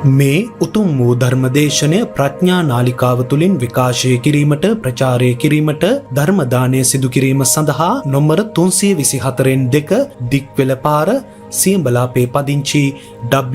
මේ උතුම් වූ ධර්මදේශනය ප්‍රඥා නාලිකාව තුළින් විකාශය කිරීමට ප්‍රචාරය කිරීමට ධර්ම දානය සිදු කිරීම සඳහා නොම්බර 324 දික්වෙල පාර සියඹලාපේ පදිංචි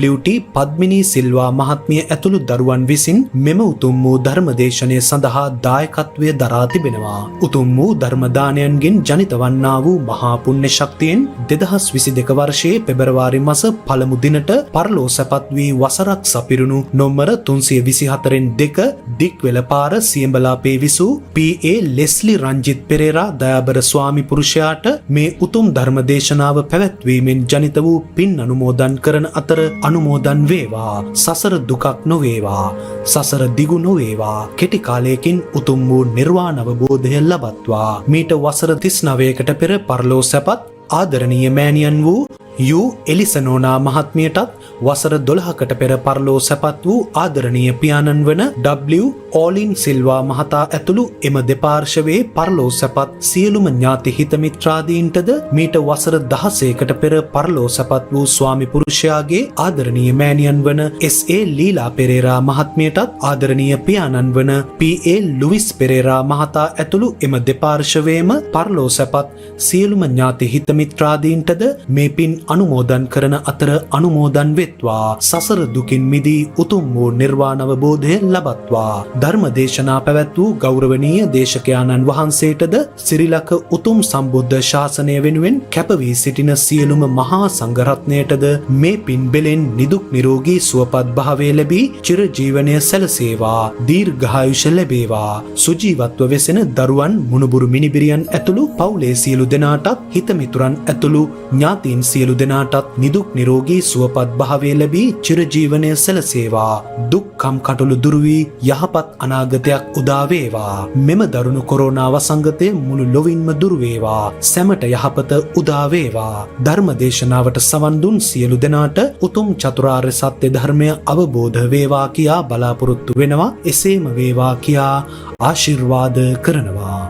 WT පද්මිනී සිල්වා මහත්මිය ඇතුළු දරුවන් විසින් මෙම උතුම් වූ ධර්මදේශනය සඳහා දායකත්වය දරා තිබෙනවා. උතුම් වූ ධර්ම දානයන්ගෙන් ජනිත වන්නා වූ මහා පුණ්‍ය ශක්තියෙන් 2022 වර්ෂයේ පෙබරවාරි මාස පළමු දිනට පරලෝ සැපත් වී වසරක් සපිරුණු නොම්බර 324 දික්වෙල පාර සියඹලාපේ විසූ PA ලෙස්ලි රංජිත් පෙරේරා දයාබර ස්වාමි පුරුෂයාට මේ උතුම් ධර්මදේශනාව පැවැත්වීමෙන් ජනිත වූ පින් අනුමෝදන් කරන අතර අනුමෝදන් වේවා. සසර දුකක් නොවේවා. සසර දිගු නොවේවා. කෙටි කාලයකින් උතුම් වූ නිර්වාණ අවබෝධය ලබත්වා. මීට වසර 39කට පෙර පරලෝ සැපත් ආදරණීය මෑණියන් වූ යු එලිසනෝනා මහත්මියටත් වසර 12කට පෙර පරලෝ සැපත් වූ ආදරණීය පියාණන් වන W ඕලින් සිල්වා මහතා ඇතුළු එම දෙපාර්ශවයේ පරලෝ සැපත් සියලුම ඥාති හිත මිත්‍රාදීන්ටද මීට වසර 16කට පෙර පරලෝ සැපත් වූ ස්වාමි පුරුෂයාගේ ආදරණීය මෑණියන් වන SA ලීලා පෙරේරා මහත්මියටත් ආදරණීය පියාණන් වන PA ලුවිස් පෙරේරා මහතා ඇතුළු එම දෙපාර්ශවයේම පරලෝ සැපත් සියලුම ඥාති හිත මිත්‍රාදීන්ටද මේ පින් අනුමෝදන් කරන අතර අනුමෝදන් වෙත්වා. සසර දුකින් මිදී උතුම් වූ නිර්වාණ අවබෝධය ලබත්වා. ධර්ම දේශනා පැවැත් වූ ගෞරවනීය දේශකයාණන් වහන්සේටද සිරිලක උතුම් සම්බුද්ධ ශාසනය වෙනුවෙන් කැපවී සිටින සියලුම මහා සංඝරත්නයටද මේ පින් බෙලෙන් නිදුක් නිරෝගී සුවපත් භාවය ලැබී චිරජීවනය සැලසේවා. දීර්ඝායුෂ ලැබේවා. සුජීවත්ව වෙසෙන දරුවන් මුණුබුරු මිනිබිරියන් ඇතුළු පවුලේ සියලු දෙනාටත් හිතමිතුරන් ඇතුළු ඥාතීන් සියලු දෙනාටත් නිදුක් නිරෝගී සුවපත් භාවය ලැබී චිරජීවනය සැලසේවා. දුක්ඛම් කටළු දුරු වී යහපත් අනාගතයක් උදා වේවා. මෙම දරුණු කොරෝනා වසංගතය මුළු ලොවින්ම දුරු වේවා. සැමට යහපත උදා වේවා. ධර්ම දේශනාවට සවන් දුන් සියලු දෙනාට උතුම් චතුරාර්ය සත්‍ය ධර්මය අවබෝධ වේවා කියා බලාපොරොත්තු වෙනවා. එසේම වේවා කියා ආශිර්වාද කරනවා.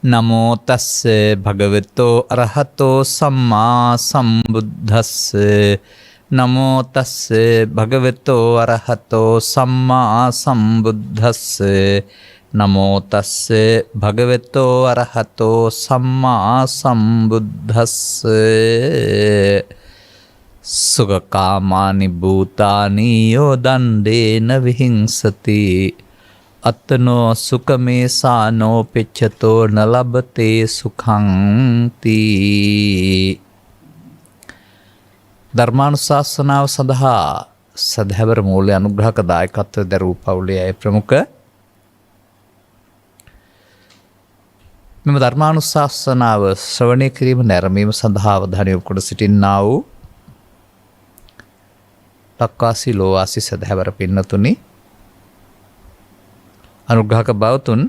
නමෝ තස්ස භගවතෝ අරහතෝ සම්මා සම්බුද්දස්ස. නමෝ තස්ස භගවතෝ අරහතෝ සම්මා සම්බුද්දස්ස. නමෝ තස්ස භගවතෝ අරහතෝ සම්මා සම්බුද්දස්ස. සුඛකාමානි භූතානි යෝ දණ්ඩේන විහිංසති අත්තනෝ සුඛමේ සානෝ පෙච්චතෝ නලබතේ සුඛං තී. ධර්මානුශාසනාව සඳහා සදහැවර මූල්‍ය අනුග්‍රහක දායකත්වය දරූ පවුලේ අය ප්‍රමුඛ මෙම ධර්මානුශාසනාව ශ්‍රවණය කිරීම නැරඹීම සඳහා අවධානය යොමු කොට සිටින්නා වූ ලක්වාසී ලෝවාසී සදහැවර පින්නතුනි, අනුග්‍රහක බවතුන්,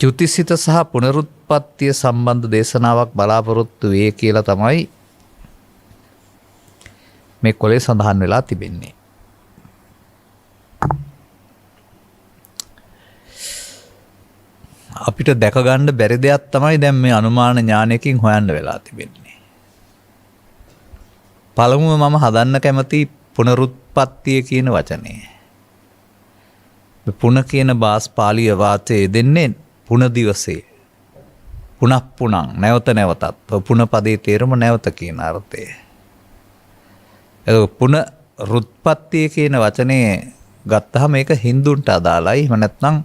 චුතිසිත සහ පුනරුත්පත්තිය සම්බන්ධ දේශනාවක් බලාපොරොත්තු වේ කියලා තමයි මේ කොලේ සඳහන් වෙලා තිබෙන්නේ. අපිට දැක ගන්න බැරි දෙයක් තමයි දැන් මේ අනුමාන ඥානයකින් හොයන්න වෙලා තිබෙන්නේ. පළමුව මම හදන්න කැමති පුනරුත්පත්තිය කියන වචනේ. පුන කියන බාස් පාලිය වාචයේ දෙන්නේ පුන දිවසේ. පුනක් පුනං නැවත නැවතත්. පුන පදේ තේරුම නැවත කියන අර්ථය. පුන රුත්පත්තිය කියන වචනේ ගත්තහම මේක හින්දුන්ට අදාළයි. එහෙම නැත්නම්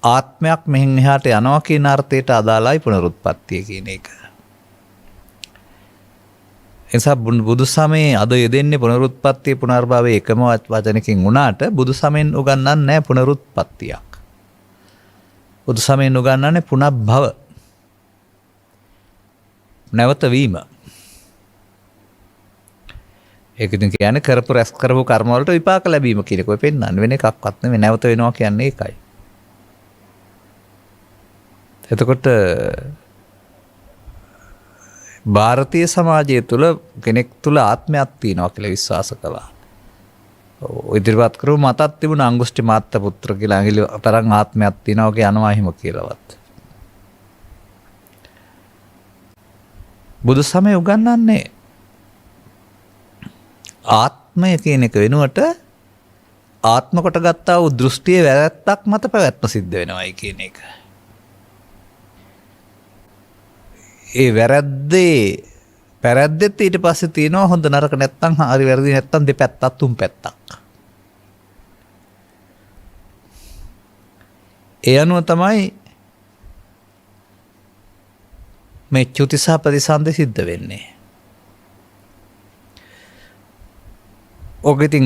ආත්මයක් මෙහෙන් එහාට යනවා කියන අර්ථයට අදාළයි පුනරුත්පත්තිය කියන එක. එනිසා බුදු සමයේ අද යෙදෙන්නේ පුනරුත්පත්තිය පුනර්භවය එකම වචනකින් වුණාට බුදු සමයෙන් උගන්වන්නේ නැහැ පුනරුත්පත්තියක්. බුදු සමයෙන් උගන්වන්නේ පුනබ්භව. නැවත වීම. ඒක ඉතින් කියන්නේ කරපු රැස් කරපු කර්ම වලට විපාක ලැබීම කියන එක ඔය පෙන්නන්නේ වෙන එකක්වත් නෙමෙයි. නැවත වෙනවා කියන්නේ ඒකයි. එතකොට ಭಾರತೀಯ සමාජය තුළ කෙනෙක් තුළ ආත්මයක් තියෙනවා කියලා විශ්වාස කළා. ඉදිරිපත් කරු මතත් තිබුණ අංගුෂ්ටි මාත්ත පුත්‍ර කියලා ඇඟිලි තරම් ආත්මයක් තියෙනවා වගේ යනවා එහෙම කියලාවත්. බුදු සමය උගන්වන්නේ ආත්මය කියන එක වෙනුවට ආත්ම කොට ගත්තා වූ දෘෂ්ටියේ වැරැත්තක් මත පැවැත්ම සිද්ධ වෙනවායි කියන එක. ඒ පැරැද්දෙත් ඊට පස්සේ තියෙනවා හොඳ නරක නැත්තම් හරි වැරදි නැත්තම් දෙපැත්තක් තුන් පැත්තක්. ඒ අනුව තමයි මේ චුති සහ ප්‍රතිසන්දි සිද්ධ වෙන්නේ. ඔක ඉතින්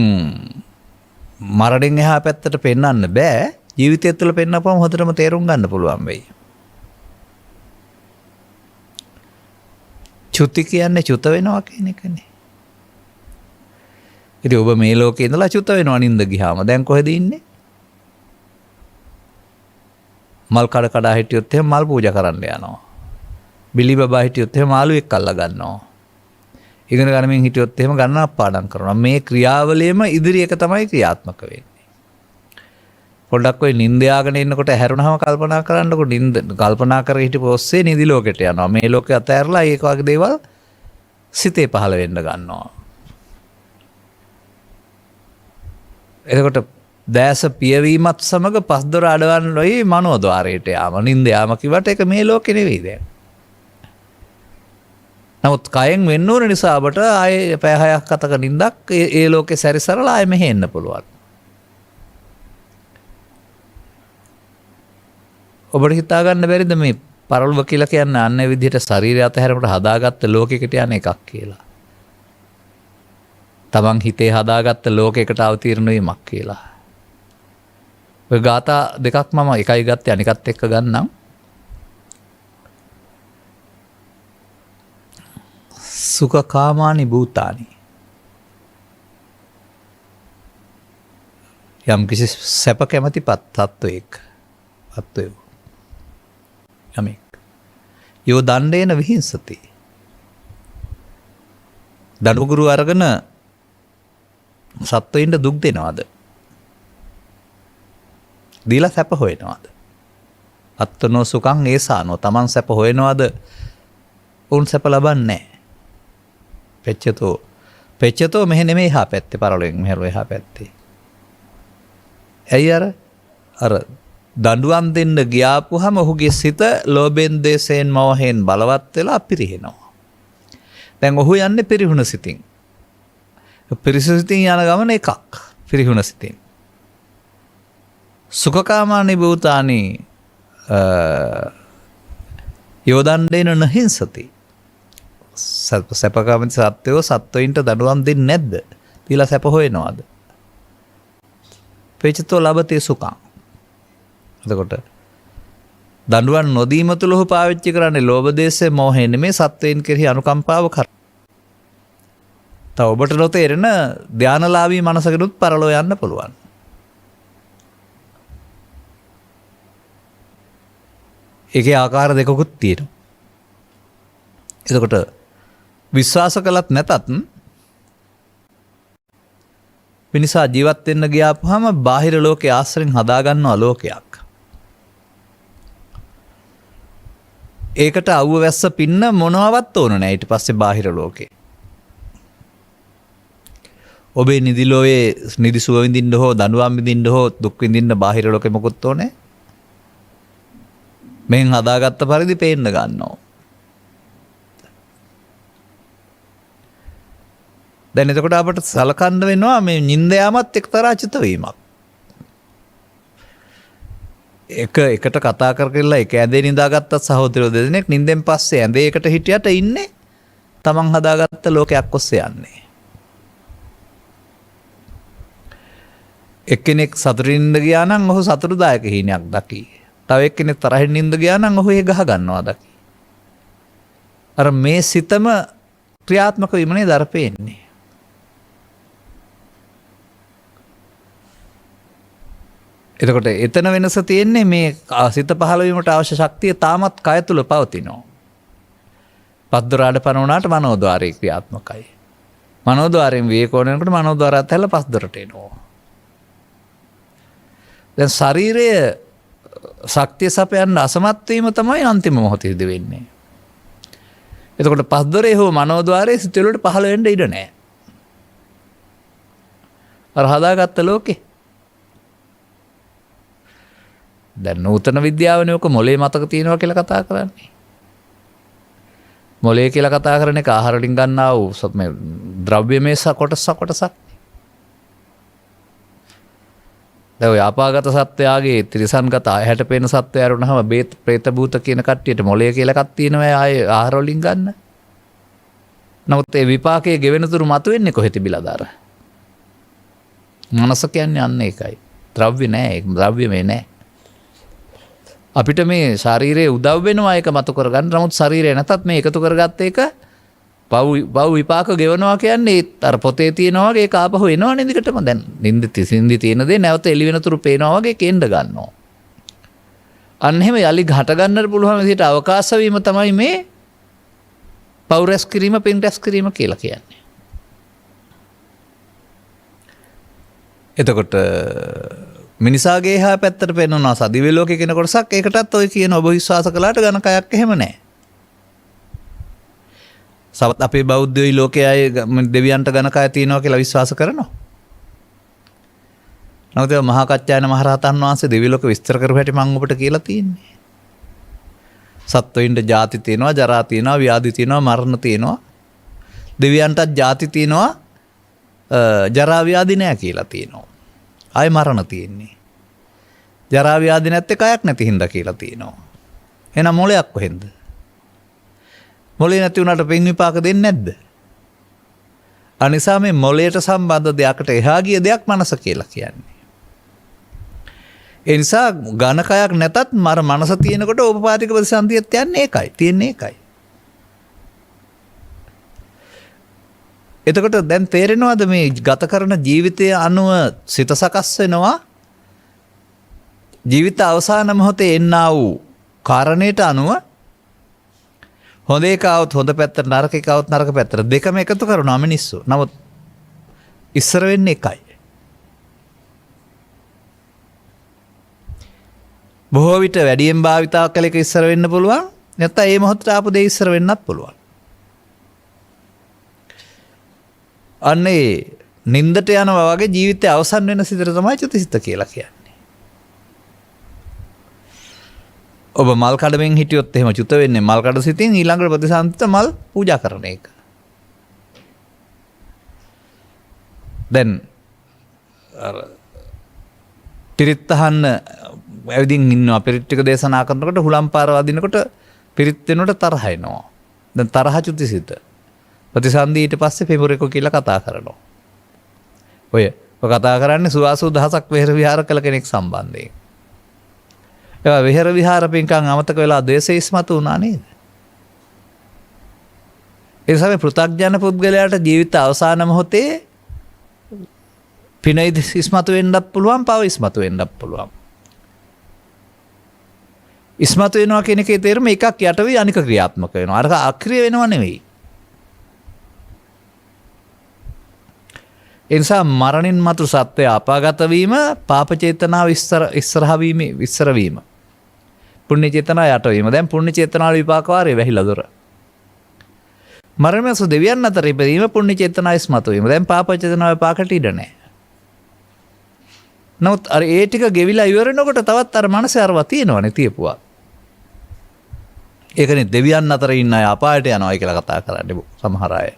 මරණයෙන් එහා පැත්තට පෙන්වන්න බෑ. ජීවිතය තුළ පෙන්වපුවම හොඳටම තේරුම් ගන්න පුළුවන් වෙයි. චුති කියන්නේ චුත වෙනවා කියන එකනේ. ඉතින් ඔබ මේ ලෝකේ ඉඳලා චුත වෙනවා නින්ද ගියාම. දැන් කොහෙද ඉන්නේ? මල් කඩ හිටියොත් එහෙම මල් පූජා කරන්න යනවා. බිලි බබා හිටියොත් එහෙම මාළුවෙක් අල්ල ගන්නවා. ඉගෙන ගන්නමින් හිටියොත් එහෙම ගණනක් පාඩම් කරනවා. මේ ක්‍රියාවලියම ඉදිරි එක තමයි ක්‍රියාත්මක වෙන්නේ. පොඩ්ඩක් ඔය නිින්ද යාගෙන ඉන්නකොට හැරුණාම කල්පනා කරන්නකො නිින්ද කල්පනා කර හිටපු ඔස්සේ නිදි ලෝකෙට යනවා. මේ ලෝකේ අතහැරලා ඒක වගේ දේවල් සිතේ පහළ වෙන්න ගන්නවා. එතකොට දැස පියවීමත් සමග පස්දොර අඩවන්නොයි මනෝද්වාරයට යාම. නිින්ද යාම කිව්වට ඒක මේ ලෝකේ නෙවෙයි දැන්. නමුත් කයෙන් වෙන්න ඕන නිසා අපට ආයේ පැය 6ක් 7ක නිින්දක් ඒ ලෝකේ සැරිසරලා ආයේ මෙහෙ එන්න පුළුවන්. ඔබට හිතා ගන්න බැරිද මේ පරලොව කියලා කියන්නේ අන්න ඒ විදිහට ශරීරය අතහැරනකොට හදාගත්ත ලෝකයකට යන එකක් කියලා. තමන් හිතේ හදාගත්ත ලෝකයකට අවතීර්ණ වීමක් කියලා. ඔය ગાථා දෙකක් මම එකයි ගත්තේ අනිකත් එක්ක ගන්නම්. සුඛකාමානි භූතානි. යම් කිසි සැප කැමැති තත්ත්වයක අත්වයෝ යමෙක් යෝ දණ්ඩේන විහිංසති. දඩුගුරු අරගෙන සත්වයින්ට දුක් දෙනවාද? දීලා සැප හොයනවාද? අත්තනෝ සුඛං ඒසානෝ. තමන් සැප හොයනවාද? උන් සැප ලබන්නේ නැහැ. පෙච්චතෝ මෙහෙ නෙමෙයි එහා පැත්තේ පරලොවෙන් මෙහෙර එහා පැත්තේ. ඇයි අර දඬුවම් දෙන්න ගියාපුහම ඔහුගේ සිත ලෝභෙන් දේශයෙන් මෝහයෙන් බලවත් වෙලා පිරිහෙනවා. දැන් ඔහු යන්නේ පිරිහුණ සිතින්. පිරිසුදු සිතින් යන ගමන එකක්. පිරිහුණ සිතින්. සුඛකාමානි භූතානි යෝදණ්ඩේන නහිංසති. සැපකාමී සත්වයෝ සත්වයින්ට දඬුවම් දෙන්නේ නැද්ද? තියලා සැප හොයනවාද? පෙච්චතෝ ලබතේ සුඛං. එතකොට දඬුවම් නොදීම තුල ඔහු පාවිච්චි කරන්නේ ලෝභ දේශේ මොහේ නෙමේ සත්වයින් කෙරෙහි අනුකම්පාව කර. තව ඔබට නොතේරෙන ධානලාභී මනසකටත් පරලෝ යන්න පුළුවන්. ඒකේ ආකාර දෙකකුත් තියෙනවා. එතකොට විශ්වාස කළත් නැතත් මිනිසා ජීවත් වෙන්න ගියාපුවාම බාහිර ලෝකයේ ආශ්‍රයෙන් හදාගන්නවා ලෝකයක්. ඒකට අවුව වැස්ස පින්න මොනවත් ඕන නැහැ ඊට පස්සේ බාහිර ලෝකේ. ඔබේ නිදිලෝයේ නිදි සුව විඳින්න හෝ දඬුවම් විඳින්න හෝ දුක් විඳින්න බාහිර ලෝකෙ මොකුත් ඕනේ. මෙන් හදාගත්ත පරිදි පේන්න ගන්නවා. දැන් එතකොට අපට සලකන්න වෙනවා මේ නිින්ද යාමත් එක්තරා චිත වීමක්. එකට කතා කරලා එක ඇඳේ නිදාගත්තත් සහෝදරයෝ දෙදෙනෙක් නිින්දෙන් පස්සේ ඇඳේ එකට හිටියට ඉන්නේ තමන් හදාගත්ත ලෝකයක් ඔස්සේ යන්නේ. එක්කෙනෙක් සතුටින් නිින්ද ගියා නම් ඔහු සතුටුදායක හීනයක් දකි. තව එක්කෙනෙක් තරහින් නිින්ද ගියා නම් ඔහු ඒ ගහ ගන්නවා දකි. අර මේ සිතම ක්‍රියාත්මක වීමනේ දරපෙන්නේ. එතකොට එතන වෙනස තියෙන්නේ මේ සිත පහළ වීමට අවශ්‍ය ශක්තිය තාමත් කය තුල පවතිනවා. පස්දොරාඩ පනවනාට මනෝද්වාරයේ ක්‍රියාත්මකයි. මනෝද්වාරයෙන් විවේකෝණයකට මනෝද්වාරයත් හැල්ල පස්දොරට එනවා. දැන් ශරීරය ශක්තිය සපයන්න අසමත් වීම තමයි අන්තිම මොහොතේදී වෙන්නේ. එතකොට පස්දොරේ හෝ මනෝද්වාරයේ සිත වලට පහළ වෙන්න ඉඩ නැහැ. අර හදාගත්ත ලෝකේ. දැන් නූතන විද්‍යාවනේ ඔක මොලේ මතක තියෙනවා කියලා කතා කරන්නේ. මොලේ කියලා කතා කරන එක ආහාර වලින් ගන්නා වූ මේ ද්‍රව්‍යමය කොටසක්. දැන් ඔය අපාගත සත්වයාගේ ත්‍රිසන්ගත ඇහැට පේන සත්වයාට උනහම බේත් ප්‍රේත භූත කියන කට්ටියට මොලේ කියලා එකක් තියෙනවා ආයේ ආහාර වලින් ගන්න. නමුත් ඒ විපාකයේ ගෙවෙන තුරු මතුවෙන්නේ කොහෙ තිබිලාද අර? මනස කියන්නේ අන්න ඒකයි. ද්‍රව්‍ය නෑ, ඒක ද්‍රව්‍යමය නෑ. අපිට මේ ශරීරයේ උදව් වෙනවා ඒක මතු කරගන්න. නමුත් ශරීරය නැතත් මේ එකතු කරගත්ත එක පව් විපාක ගෙවනවා කියන්නේ අර පොතේ තියෙනවා වගේ ඒක ආපහු එනවනේ දිගටම. දැන් නින්දි තියෙන දේ නැවත එළි වෙනතුරු පේනවා වගේ කේන්ද ගන්නවා. අන්න එහෙම යලි घट ගන්නට පුළුවන් විදිහට අවකාශ වීම තමයි මේ පව් රැස් කිරීම, පින් රැස් කිරීම කියලා කියන්නේ. එතකොට මිනිසාගේ හා පැත්තට පෙන්වනවා සදිව්‍ය ලෝකේ කියන කොටසක්. ඒකටත් ඔය කියන ඔබ විශ්වාස කළාට ඝන කයක් එහෙම නැහැ. සවත් අපේ බෞද්ධයෝ ලෝකයේ අය දෙවියන්ට ඝන කය තියෙනවා කියලා විශ්වාස කරනවා. නමුත් මහා කච්චායන මහරහතන් වහන්සේ දිව්‍ය ලෝක විස්තර කරපු හැටි මම ඔබට කියලා තියෙන්නේ. සත්වයින්ට ජාති තියෙනවා, ජරා තියෙනවා, ව්‍යාධි තියෙනවා, මරණ තියෙනවා. දෙවියන්ටත් ජාති තියෙනවා, ජරා ව්‍යාධි නැහැ කියලා තියෙනවා. ආයි මරණ තියෙන්නේ. ජරා ව්‍යාධි නැත්තේ කයක් නැති හින්දා කියලා තියෙනවා. එහෙනම් මොලයක් කොහෙන්ද? මොලේ නැති වුණාට පින් විපාක දෙන්නේ නැද්ද? අනිසා මේ මොලයට සම්බන්ධ දෙයකට එහා ගිය දෙයක් මනස කියලා කියන්නේ. ඒ නිසා ඝන කයක් නැතත් මර මනස තියෙනකොට ඕපපාතික ප්‍රතිසන්දියත් යන්නේ ඒකයි. තියෙන්නේ ඒකයි. එතකොට දැන් තේරෙනවද මේ ගත කරන ජීවිතය අනුව සිත සකස් වෙනවා ජීවිත අවසාන මොහොතේ එන්නා වූ කාරණේට අනුව හොඳ එකවොත් හොඳ පැත්තට නරක එකවොත් නරක පැත්තට දෙකම එකතු කරනවා මිනිස්සු. නමුත් ඉස්සර වෙන්නේ එකයි. බොහෝ විට වැඩියෙන් භාවිතා කළ එක ඉස්සර වෙන්න පුළුවන්. නැත්නම් ඒ මොහොතට ආපු දේ ඉස්සර වෙන්නත් පුළුවන්. අන්නේ නින්දට යනවා වගේ ජීවිතය අවසන් වෙන සිතට තමයි චුතිසිත කියලා කියන්නේ. ඔබ මල් කඩමින් හිටියොත් එහෙම චුත වෙන්නේ මල් කඩ සිතින් ඊළඟට ප්‍රතිසන්දිත මල් පූජා කරන එක. දැන් පිරිත් අහන්න ඇවිදින් ඉන්නවා. පිරිත් ටික දේශනා කරනකොට හුලම් පාර වදිනකොට පිරිත් වෙනකොට තරහ එනවා. දැන් තරහ චුතිසිත. ප්‍රතිසන්දී ඊට පස්සේ පෙමුරෙකු කියලා කතා කරනවා. ඔය කතා කරන්නේ සුවාසු දහසක් වෙහෙර විහාර කළ කෙනෙක් සම්බන්ධයෙන්. ඒවා වෙහෙර විහාර පින්කම් අමතක වෙලා ද්වේෂය ඉස්මතු වුණා නේද? ඒ නිසා මේ පෘථග්ජන පුද්ගලයාට ජීවිත අවසාන මොහොතේ පිනයි ඉස්මතු වෙන්නත් පුළුවන්, පව ඉස්මතු වෙන්නත් පුළුවන්. ඉස්මතු වෙනවා කියන එකේ තේරුම එකක් යට වෙයි අනික ක්‍රියාත්මක වෙනවා. අර අක්‍රිය වෙනව නෙවෙයි. එනිසා මරණින් මතු සත්වය අපාගත වීම පාප චේතනාව ඉස්සර වීම. පුණ්‍ය චේතනාව යට වීම. දැන් පුණ්‍ය චේතනාවල විපාක වාරේ වැහිලා දොර. මරණයස දෙවියන් අතර ඉපදීම පුණ්‍ය චේතනාව ඉස්මතු වීම. දැන් පාප චේතනාව විපාකට ඉඩ නැහැ. නමුත් අර ඒ ටික ගෙවිලා ඉවර වෙනකොට තවත් අර මනසේ අරවා තියෙනවනේ තියපුවා. ඒකනේ දෙවියන් අතර ඉන්න අය අපායට යනවා කියලා කතා කරන්නේ සමහර අය.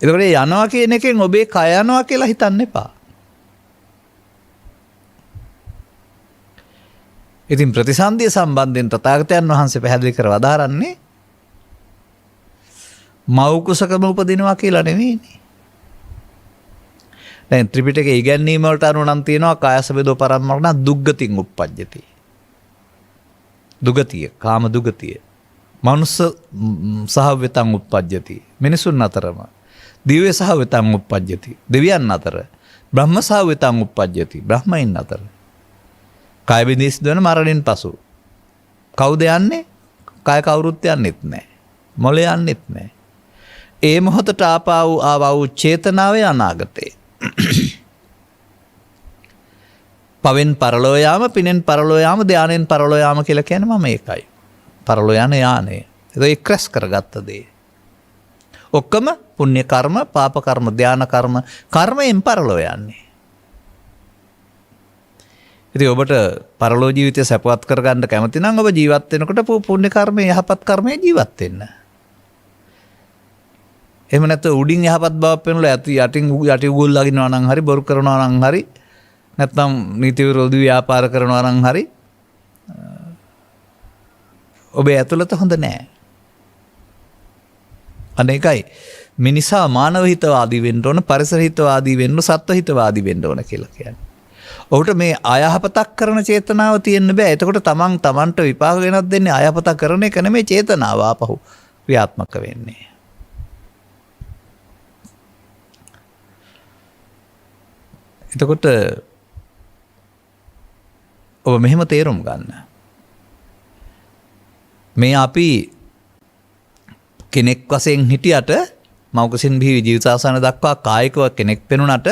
එතකොට යනවා කියන එකෙන් ඔබේ කය යනවා කියලා හිතන්න එපා. ඉතින් ප්‍රතිසන්දිය සම්බන්ධයෙන් තථාගතයන් වහන්සේ පැහැදිලි කර වදාරන්නේ මව් කුසකම උපදිනවා කියලා නෙවෙයිනේ. දැන් ත්‍රිපිටකයේ ඉගැන්වීම වලට අනුව නම් තියෙනවා කායස වේදෝ පරම්මරණ දුග්ගතින් උප්පජ්ජති. දුගතිය, කාම දුගතිය. මනුස්ස සහව්‍යතං උප්පජ්ජති. මිනිසුන් අතරම දිව්‍ය සහව්‍යතං උප්පජ්ජති. දෙවියන් අතර බ්‍රහ්ම සහව්‍යතං උප්පජ්ජති. බ්‍රහ්මයන් අතර කාය විනිස් දෙන මරණින් පසු කවුද යන්නේ? කාය කවුරුත් යන්නෙත් නැහැ. මොළේ යන්නෙත් නැහැ. ඒ මොහොතට ආවා වූ චේතනාවේ අනාගතේ. පවෙන් පරලෝ යාම, පිනෙන් පරලෝ යාම, ධානයෙන් පරලෝ යාම කියලා කියන්නේ මම ඒකයි. පරලෝ යන යානය. ඒක එක්රැස් කරගත්ත දේ. ඔක්කොම පුණ්‍ය කර්ම, පාප කර්ම, ධාන කර්ම, කර්මයෙන් පරලෝ යන්නේ. ඉතින් ඔබට පරලෝ ජීවිතය සැපවත් කරගන්න කැමති නම් ඔබ ජීවත් වෙනකොට පුණ්‍ය කර්මයේ යහපත් කර්මයේ ජීවත් වෙන්න. එහෙම නැත්නම් උඩින් යහපත් බවක් පෙන්වලා යටි උගුල් ලගිනවා නම් හරි, බොරු කරනවා නම් හරි, නැත්නම් නීති විරෝධී ව්‍යාපාර කරනවා නම් හරි ඔබේ ඇතුළත හොඳ නැහැ. අනේකයි මිනිසා මානව හිතවාදී වෙන්න ඕන, පරිසර හිතවාදී වෙන්න, සත්ව හිතවාදී වෙන්න ඕන කියලා කියන්නේ. ඔහුට මේ අයහපතක් කරන චේතනාව තියෙන්න බෑ. එතකොට තමන්ට විපාක වෙනත් දෙන්නේ අයහපත කරන එක නෙමෙයි, චේතනාව ආපහු ක්‍රියාත්මක වෙන්නේ. එතකොට ඔබ මෙහෙම තේරුම් ගන්න. මේ අපි කෙනෙක් වශයෙන් හිටියට මව්කුසින් බිහි ජීවිතාසන දක්වා කායිකව කෙනෙක් පෙනුනට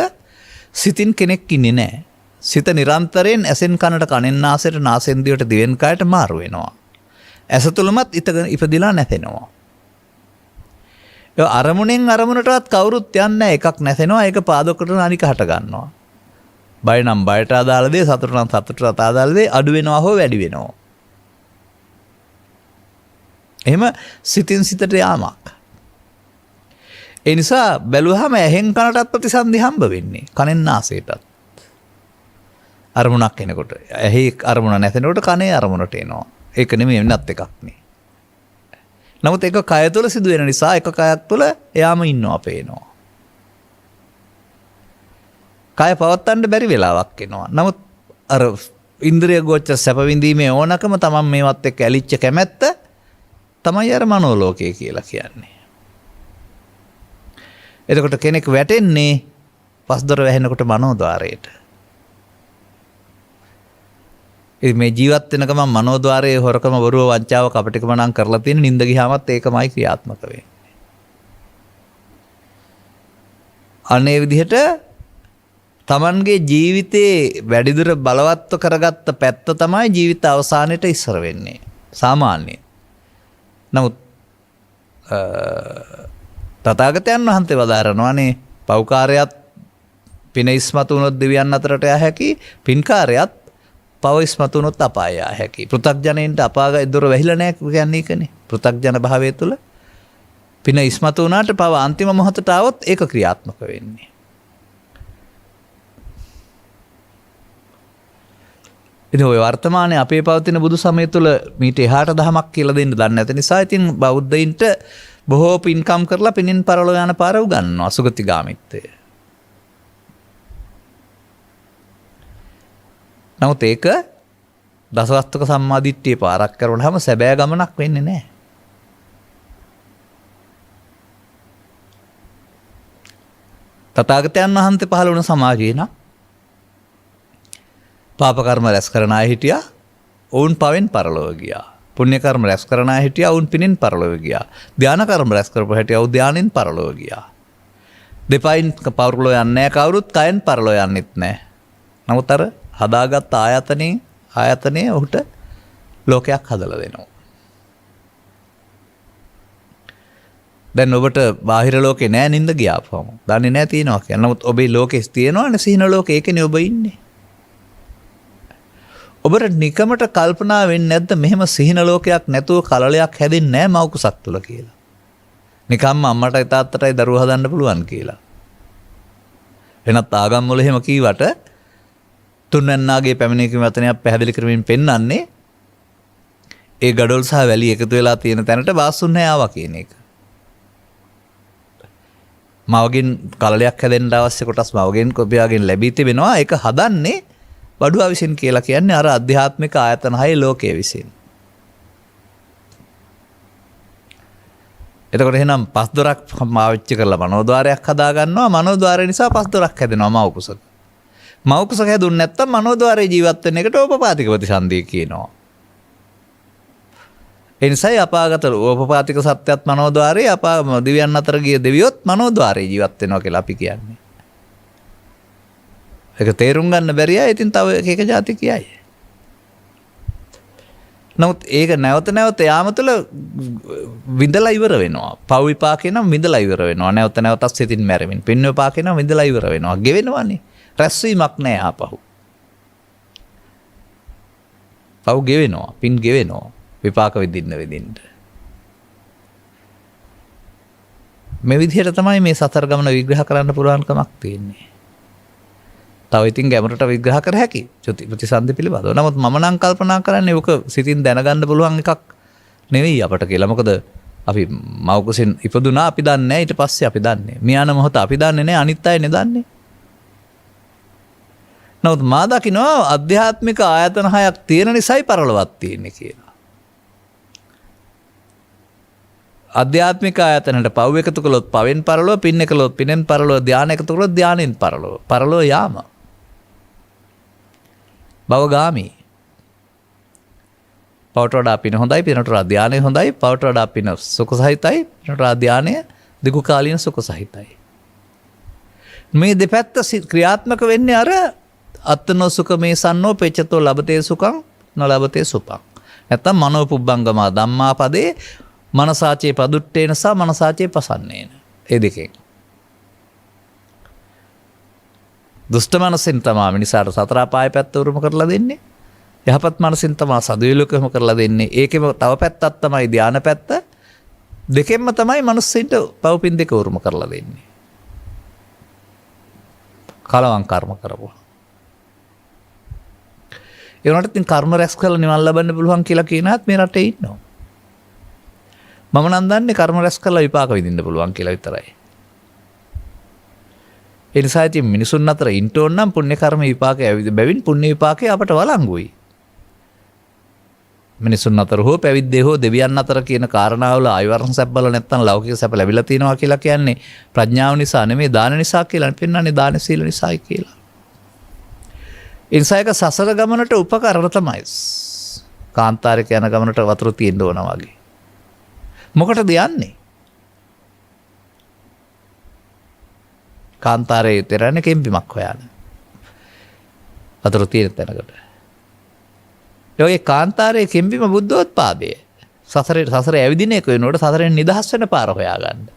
සිතින් කෙනෙක් ඉන්නේ නැහැ. සිත නිරන්තරයෙන් ඇසෙන් කනට, කනෙන් නාසයට, නාසෙන් දිවට, දිවෙන් කයට මාරු වෙනවා. ඇස තුලමත් ඉපදිලා නැතෙනවා. ඒ අරමුණෙන් අරමුණටවත් කවුරුත් යන්නේ එකක් නැතෙනවා. ඒක පාදකට අනික හට ගන්නවා. බය නම් බයට අදාළ දේ, සතුට නම් සතුටට අදාළ දේ අඩු වෙනවා හෝ වැඩි වෙනවා. එහෙම සිතින් සිතට යාමක්. ඒ නිසා බැලුවහම ඇහෙන් කනටත් ප්‍රතිසන්දි හම්බ වෙන්නේ, කනෙන් නාසයටත්. අරමුණක් එනකොට ඇහි අරමුණ නැතෙනකොට කනේ අරමුණට එනවා. ඒක නෙමෙයි වෙනත් එකක් නේ. නමුත් ඒක කය තුළ සිදු වෙන නිසා එක කයක් තුළ එයාම ඉන්නවා පේනවා. කය පවත්තන්න බැරි වෙලාවක් එනවා. නමුත් අර ඉන්ද්‍රිය ගෝචර සැප විඳීමේ ඕනකම තමන් මේවත් එක්ක ඇලිච්ච කැමැත්ත තමයි අර මනෝලෝකය කියලා කියන්නේ. එතකොට කෙනෙක් වැටෙන්නේ පස්දොර වැහෙනකොට මනෝද්වාරයට. මේ ජීවත් වෙන ගමන් මනෝද්වාරයේ හොරකම, බොරුව, වංචාව, කපටිකම නම් කරලා තියෙන, නිින්ද ගියාමත් ඒකමයි ක්‍රියාත්මක වෙන්නේ. අනේ විදිහට තමන්ගේ ජීවිතේ වැඩිදුර බලවත්ව කරගත්ත පැත්ත තමයි ජීවිත අවසානයේට ඉස්සර වෙන්නේ සාමාන්‍යයෙන්. නමුත් තථාගතයන් වහන්සේ වදාරනවානේ පව්කාරයත් පින ඉස්මතු වුණොත් දෙවියන් අතරට යා හැකි, පින්කාරයත් පව ඉස්මතු වුණොත් අපාය යා හැකි. පෘථග්ජනයින්ට අපාය දොර වැහිලා නැහැ කියන්නේ ඒකනේ. පෘථග්ජන භාවය තුළ පින ඉස්මතු වුණාට පව අන්තිම මොහොතට આવොත් ඒක ක්‍රියාත්මක වෙන්නේ. ඉතින් ඔය වර්තමානයේ අපේ පවතින බුදු සමය තුළ මීට එහාට දහමක් කියලා දෙන්න දන්නේ නැති නිසා ඉතින් බෞද්ධයින්ට බොහෝ පින්කම් කරලා පිනින් පරලෝ යන පාර උගන්වනවා, සුගතිගාමිත්වය. නමුත් ඒක දසවස්තුක සම්මාදිට්ඨිය පාරක් කරනවාම සැබෑ ගමනක් වෙන්නේ නැහැ. තථාගතයන් වහන්සේ පහළ වුණ සමාජයේ නම් පාප කර්ම රැස් කරන අය හිටියා, ඔවුන් පවෙන් පරලොව ගියා. පුණ්‍ය කර්ම රැස් කරන අය හිටියා, ඔවුන් පිනෙන් පරලොව ගියා. ධාන කර්ම රැස් කරපු හිටියා, ඔවුන් ධානෙන් පරලොව ගියා. දෙපයින් පරලොව යන්නේ නැහැ කවුරුත්, කයෙන් පරලොව යන්නෙත් නැහැ. නමුත් අර හදාගත් ආයතනයේ ඔහුට ලෝකයක් හදලා දෙනවා. දැන් ඔබට බාහිර ලෝකේ නෑ නින්ද ගියාපම. දන්නේ නැහැ තියනවා කියන්නේ. නමුත් ඔබේ ලෝකෙස් තියෙනවනේ සිහින ලෝකේ. ඒකනේ ඔබ ඉන්නේ. ඔබට නිකමට කල්පනා වෙන්නේ නැද්ද මෙහෙම සිහින ලෝකයක් නැතුව කලලයක් හැදෙන්නේ නැහැ මව් කුසක් තුල කියලා. නිකම්ම අම්මටයි තාත්තටයි දරුවෝ හදන්න පුළුවන් කියලා. වෙනත් ආගම් වල එහෙම කීවට තුන්වැන්නාගේ පැමිණීමේ වචනයක් පැහැදිලි කරමින් පෙන්වන්නේ ඒ ගඩොල් සහ වැලි එකතු වෙලා තියෙන තැනට බාස්සුන් ආවා කියන එක. මවගෙන් කලලයක් හැදෙන්න අවශ්‍ය කොටස් මවගෙන් කොපියාගෙන් ලැබී තිබෙනවා. ඒක හදන්නේ වඩුවා විසින් කියලා කියන්නේ අර අධ්‍යාත්මික ආයතන හයේ ලෝකයේ විසින්. එතකොට එහෙනම් පස් දොරක් පාවිච්චි කරලා මනෝද්වාරයක් හදා ගන්නවා. මනෝද්වාරය නිසා පස් දොරක් හැදෙනවා මව් කුසක. මව් කුසක හැදුන්නේ නැත්තම් මනෝද්වාරයේ ජීවත් වෙන එකට ඕපපාතික ප්‍රතිසන්දිය කියනවා. ඒ නිසා අපාගත ඕපපාතික සත්‍යත් මනෝද්වාරයේ, අපා දිව්‍යයන් අතර ගිය දෙවියොත් මනෝද්වාරයේ ජීවත් වෙනවා කියලා අපි කියන්නේ. ඒක තේරුම් ගන්න බැරි අය ඉතින් තව එක එක જાති කියයි. නමුත් ඒක නැවත නැවත යාම තුළ විඳලා ඉවර වෙනවා. පව් විපාකේ නම් විඳලා ඉවර වෙනවා. නැවත නැවතත් සිතින් මැරෙමින්. පින් විපාකේ නම් විඳලා ඉවර වෙනවා. ගෙවෙනවනේ. රැස්වීමක් නැහැ ආපහු. පව් ගෙවෙනවා. පින් ගෙවෙනවා. විපාක විඳින්න. මේ විදිහට තමයි මේ සතර ගමන විග්‍රහ කරන්න පුළුවන්කමක් තියෙන්නේ. තව ඉතින් ගැඹුරට විග්‍රහ කර හැකි ප්‍රතිසන්දි පිළිබඳව. නමුත් මම නම් කල්පනා කරන්නේ ඔක සිතින් දැනගන්න පුළුවන් එකක් නෙවෙයි අපට කියලා. මොකද අපි මව් කුසෙන් ඉපදුනා අපි දන්නේ නැහැ. ඊට පස්සේ අපි දන්නේ. මියාන මොහොත අපි දන්නේ නැහැ. අනිත් අය නේ දන්නේ. නමුත් මා දකිනවා අධ්‍යාත්මික ආයතන හයක් තියෙන නිසායි පරලොවක් තියෙන්නේ කියලා. අධ්‍යාත්මික ආයතනට පව් එකතු කළොත් පවෙන් පරලොව, පින් එකතු කළොත් පිනෙන් පරලොව, ධානය එකතු කළොත් ධානයෙන් පරලොව. පරලොව යාම. භවගාමී. පවට වඩා පින හොඳයි, පිනට වඩා ධානය හොඳයි, පවට වඩා පින සුඛ සහිතයි, පිනට වඩා ධානය දිගු කාලීන සුඛ සහිතයි. මේ දෙපැත්ත ක්‍රියාත්මක වෙන්නේ අර අත්තනෝ සුඛ මේ සන්නෝ පෙච්චතෝ ලබතේ සුඛං නලබතේ සුඛං. නැත්තම් මනෝ පුබ්බංගමා ධම්මා පදේ මනසාචේ පදුට්ටේන සහ මනසාචේ පසන්නේන. ඒ දෙකෙන්. දුෂ්ට මනසින් තමා මිනිසාට සතර අපාය පැත්ත උරුම කරලා දෙන්නේ. යහපත් මනසින් තමා සදවිලෝකම කරලා දෙන්නේ. ඒකෙම තව පැත්තක් තමයි ධාන පැත්ත. දෙකෙන්ම තමයි මිනිස්සුන්ට පව්පින් දෙක උරුම කරලා දෙන්නේ. කලවම් කර්ම කරපුවා. ඒ වුණාට ඉතින් කර්ම රැස් කරලා නිවන් ලබන්න පුළුවන් කියලා කියනහත් මේ රටේ ඉන්නවා. මම නම් දන්නේ කර්ම රැස් කරලා විපාක විඳින්න පුළුවන් කියලා විතරයි. ඒ නිසා ඉතින් මිනිසුන් අතර ඉන්න ඕන නම් පුණ්‍ය කර්ම විපාකය බැවින් පුණ්‍ය විපාකය අපට වළංගුයි. මිනිසුන් අතර හෝ පැවිද්දේ හෝ දෙවියන් අතර කියන කාරණාවල ආයවර්ණ සැප බල නැත්තම් ලෞකික සැප ලැබිලා තියෙනවා කියලා කියන්නේ ප්‍රඥාව නිසා නෙමෙයි දාන නිසා කියලා පෙන්වන්නේ දාන සීල නිසායි කියලා. ඒ නිසා එක සසර ගමනට උපකරණ තමයි. කාන්තාරයක යන ගමනට වතුර තියෙන්න ඕන වගේ. මොකටද යන්නේ? කාන්තාරයේ තරන්නේ කෙම්පිමක් හොයන්න. වතුර තියෙන තැනකට. ඒ කාන්තාරයේ කෙම්පිම බුද්ධෝත්පාදය. සසර ඇවිදින එක වෙනකොට සසරෙන් නිදහස් වෙන පාර හොයාගන්න.